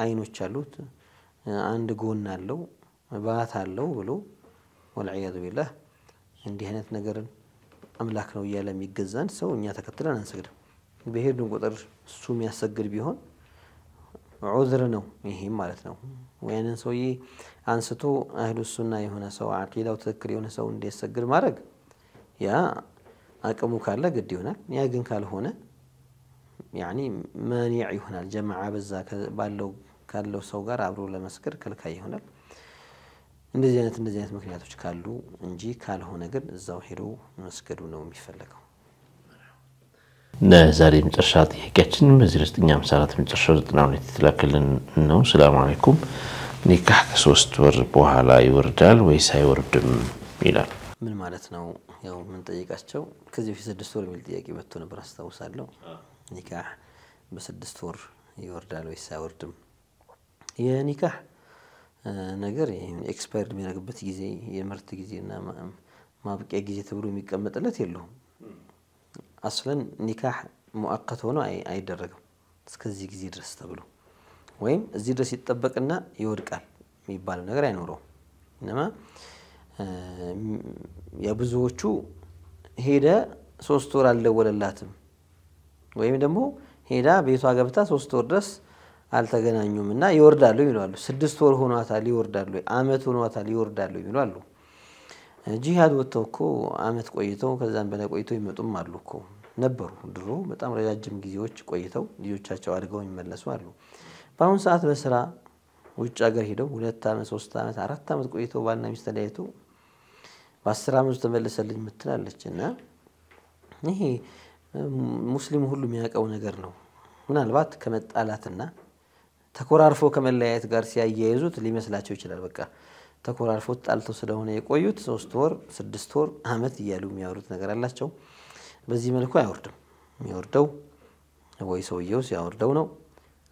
አይኖች አሉት አንድ ጎን አለው ባት አለው ብሎ ወልዒያዙ ቢላህ እንዲህ አይነት ነገርን አምላክ ነው እያለ የሚገዛን ሰው እኛ ተከትለን አንሰግድም በሄድን ቁጥር እሱ የሚያሰግድ ቢሆን ዑዝር ነው ይሄም ማለት ነው ወያንን ሰውዬ አንስቶ አህሉ ሱና የሆነ ሰው አቂዳው ትክክል የሆነ ሰው እንዲያሰግድ ማድረግ ያ አቅሙ ካለ ግድ ይሆናል ያ ግን ካልሆነ يعني مانع ይሆናል ጀማዓ በዛ ካለው ሰው ጋር አብሮ ለመስገድ ከልካይ ይሆናል እንደዚህ አይነት ምክንያቶች ካሉ እንጂ ካልሆነ ግን እዛው ሄዶ መስገዱ ነው የሚፈልገው ዛሬ መጨረሻ ጥያቄያችን በ0954 መጨረሻው 92 የተላከልን ነው ሰላም አለይኩም ኒካህ ከ3 ወር በኋላ ይወርዳል ወይስ አይወርድም ይላል ምን ማለት ነው ያው ምን ጠይቃቸው ከዚህ በፊት 6 ወር የሚል ጥያቄ መጥቶ ነበር አስተውሳለሁ ኒካህ በ6 ወር ይወርዳል ወይስ አይወርድም የኒካህ ነገር ኤክስፓየርድ የሚያደርግበት ጊዜ የምርት ጊዜና ማብቂያ ጊዜ ተብሎ የሚቀመጥለት የለውም አስለን ኒካህ ሙአቀት ሆኖ አይደረግም እስከዚህ ጊዜ ድረስ ተብሎ ወይም እዚህ ድረስ ይተጠበቅና ይወድቃል የሚባል ነገር አይኖርም እንማ የብዙዎቹ ሄደ 3 ወር አልደወለላትም ወይም ደግሞ ሄዳ ቤቷ ገብታ 3 ወር ድረስ አልተገናኙምና ይወርዳሉ ይላሉ 6 ወር ሆኗታል ይወርዳሉ አመት ሆኗታል ይወርዳሉ ይላሉ ጂሃድ ወጥተውኮ አመት ቆይተው ከዛም በላይ ቆይተው ይመጡም አሉኮ ነበሩ ድሮ በጣም ረጃጅም ጊዜዎች ቆይተው ልጆቻቸው አድገው ይመለሱ አሉ በአሁን ሰዓት በስራ ውጭ ሀገር ሄደው 2 አመት 3 አመት 4 አመት ቆይተው ባልና ሚስት ተለያይተው በ10 አመት ተመለሰልኝ ምትላለችና ይሄ ሙስሊም ሁሉ የሚያቀው ነገር ነው ምናልባት ከመጣላትና ተኮራርፎ ከመለያየት ጋር ሲያያይዙት ሊመስላቸው ይችላል በቃ ተኮራርፎ ጣልተው ስለሆነ የቆዩት 3 ወር 6 ወር አመት ይያሉ የሚያወሩት ነገር አላቸው በዚህ መልኩ አይወርድም የሚወርደው ወይ ሰውየው ሲያወርደው ነው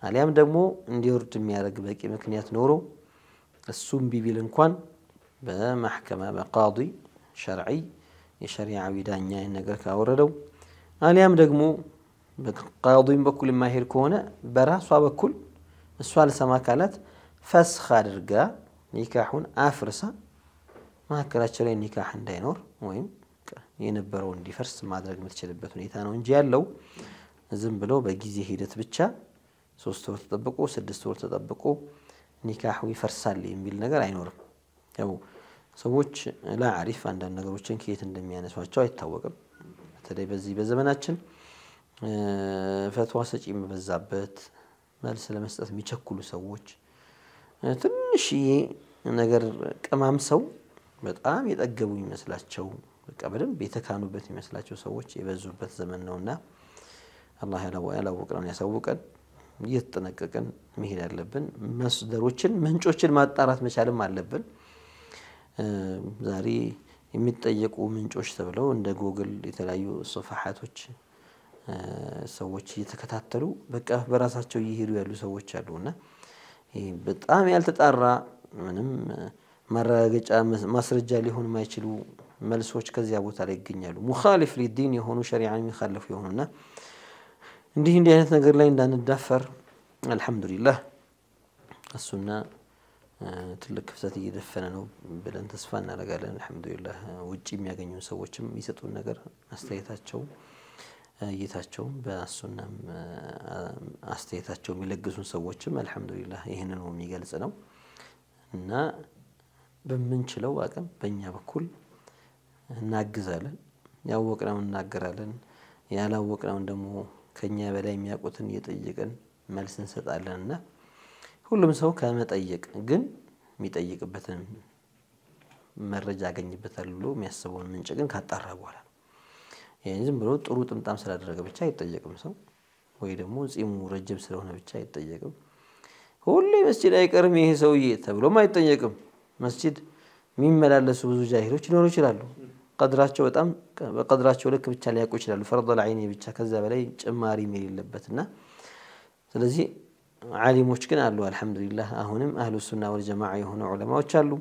አሊያም ደግሞ እንዲወርድ የሚያደርግ በቂ ምክንያት ኖሮ እሱም ቢቢል እንኳን በመሐከማ በቃዲ ሸርዒ የሸሪዓዊ ዳኛ ነገር ካወረደው አሊያም ደግሞ በቃዲም በኩል የማይሄድ ከሆነ በራሷ በኩል እሷ ለሰማ ካላት ፈስኽ አድርጋ ኒካሁን አፍርሳ ማከራቸው ላይ ኒካህ እንዳይኖር ወይም የነበረው እንዲፈርስ ማድረግ የምትችልበት ሁኔታ ነው እንጂ ያለው ዝም ብሎ በጊዜ ሂደት ብቻ 3 ወር ተጠብቆ 6 ወር ተጠብቆ ኒካሁ ይፈርሳል የሚል ነገር አይኖርም ያው ሰዎች ላዓሪፍ አንዳንድ ነገሮችን ከየት እንደሚያነሷቸው አይታወቅም በተለይ በዚህ በዘመናችን ፈትዋ ሰጪ መበዛበት መልስ ለመስጠት የሚቸኩሉ ሰዎች ትንሽ ነገር ቀማም ሰው በጣም የጠገቡ ይመስላቸው በቃ በደንብ የተካኑበት ይመስላቸው ሰዎች የበዙበት ዘመን ነውና አላህ ያላወቀውን ያሳውቀን እየተጠነቀቀን መሄድ አለብን መስደሮችን ምንጮችን ማጣራት መቻልም አለብን ዛሬ የሚጠየቁ ምንጮች ተብለው እንደ ጉግል የተለያዩ ሶፋሃቶች ሰዎች እየተከታተሉ በቃ በራሳቸው ይሄዱ ያሉ ሰዎች አሉና ይሄ በጣም ያልተጣራ ምንም ማረጋገጫ ማስረጃ ሊሆን ማይችሉ መልሶች ከዚያ ቦታ ላይ ይገኛሉ ሙኻሊፍ ለዲን የሆኑ ሸሪዓን የሚخالፉ የሆኑና እንዲህ አይነት ነገር ላይ እንዳንዳፈር አልহামዱሊላህ እሱና ትልቅ ክፍተት እየደፈነ ነው ብለን ተስፋ እናደርጋለን አልহামዱሊላህ ውጪ የሚያገኙ ሰዎችም የሚሰጡን ነገር አስተያየታቸው እይታቸው በሱናም አስተያየታቸው የሚለግሱን ሰዎችም አልহামዱሊላህ ይሄንን ነው የሚገልጽ ነው እና በመንችለው አቅም በእኛ በኩል እናግዛለን ያወቅነው እናገራለን ያላወቅነው ደግሞ ከኛ በላይ የሚያውቁትን እየጠየቀን መልስ እንሰጣለንና ሁሉም ሰው ከመጠየቅ ግን የሚጠይቅበትን መረጃ ያገኝበታል ብሎ የሚያስበውን ምንጭ ግን ካጣራ በኋላ يعني ዝም ብሎ ጥሩ ጥምጣም ስላደረገ ብቻ አይጠየቅም ሰው ወይ ደግሞ ጺሙ ረጅም ስለሆነ ብቻ አይጠየቅም ሁሌ መስጂድ አይቀርም ይሄ ሰውዬ ተብሎም አይጠየቅም መስጂድ የሚመላለሱ ብዙ ጃሂሎች ሊኖሩ ይችላሉ ቀድራቸው በጣም በቀድራቸው ልክ ብቻ ሊያውቁ ይችላሉ ፈርድ العين ብቻ ከዛ በላይ ጭማሪ የሚልለበትና ስለዚህ ዓሊሞች ግን አሉ አልহামዱሊላህ አሁንም አህሉ ሱና ወልጀማዓ የሆኑ ዑለማዎች አሉ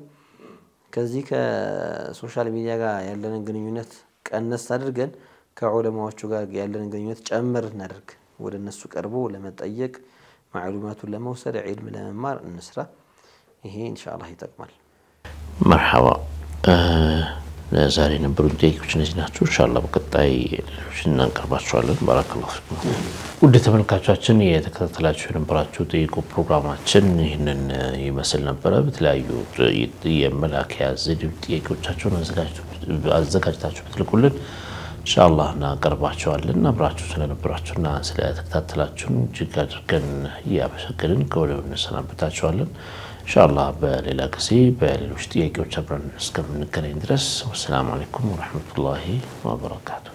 ከዚህ ከሶሻል ሚዲያ ጋር ያለንን ግንኙነት ቀነስ አድርገን ከዑለማዎቹ ጋር ያለንን ግንኙነት ጨምር እናደርግ ወደ እነሱ ቀርቦ ለመጠየቅ ማዕሉማቱን ለመውሰድ ዒልም ለመማር እንስራ ይሄ ኢንሻአላህ ይጠቅማል مرحبا ዛሬ ነብሩ ጥያቄዎች እነዚህ ናቸው ኢንሻአላህ በቀጣይ ሌሎች እናቀርባቸዋለን ባረከላሁ ፊኩም ውድ ተመልካቾቻችን የተከታተላችሁ የነበራችሁ ጥያቄ ፕሮግራማችን ይሄንን ይመስል ነበር በተለያዩ የመላኪያ ዘዴ ጥያቄዎቻችሁን አዘጋጅታችሁ ብትልኩልን ኢንሻአላህ እናቀርባቸዋለን አብራችሁ ስለነበራችሁና ስለተከታተላችሁን እጅግ አድርገን ያመሰግንን ከወዲሁ እንሰናበታችኋለን ኢንሻአላህ በሌላ ጊዜ በሌሎች ጥያቄዎች አብረን እስከምንገናኝ ድረስ ወሰላሙ አለይኩም ወራህመቱላሂ ወበረካቱ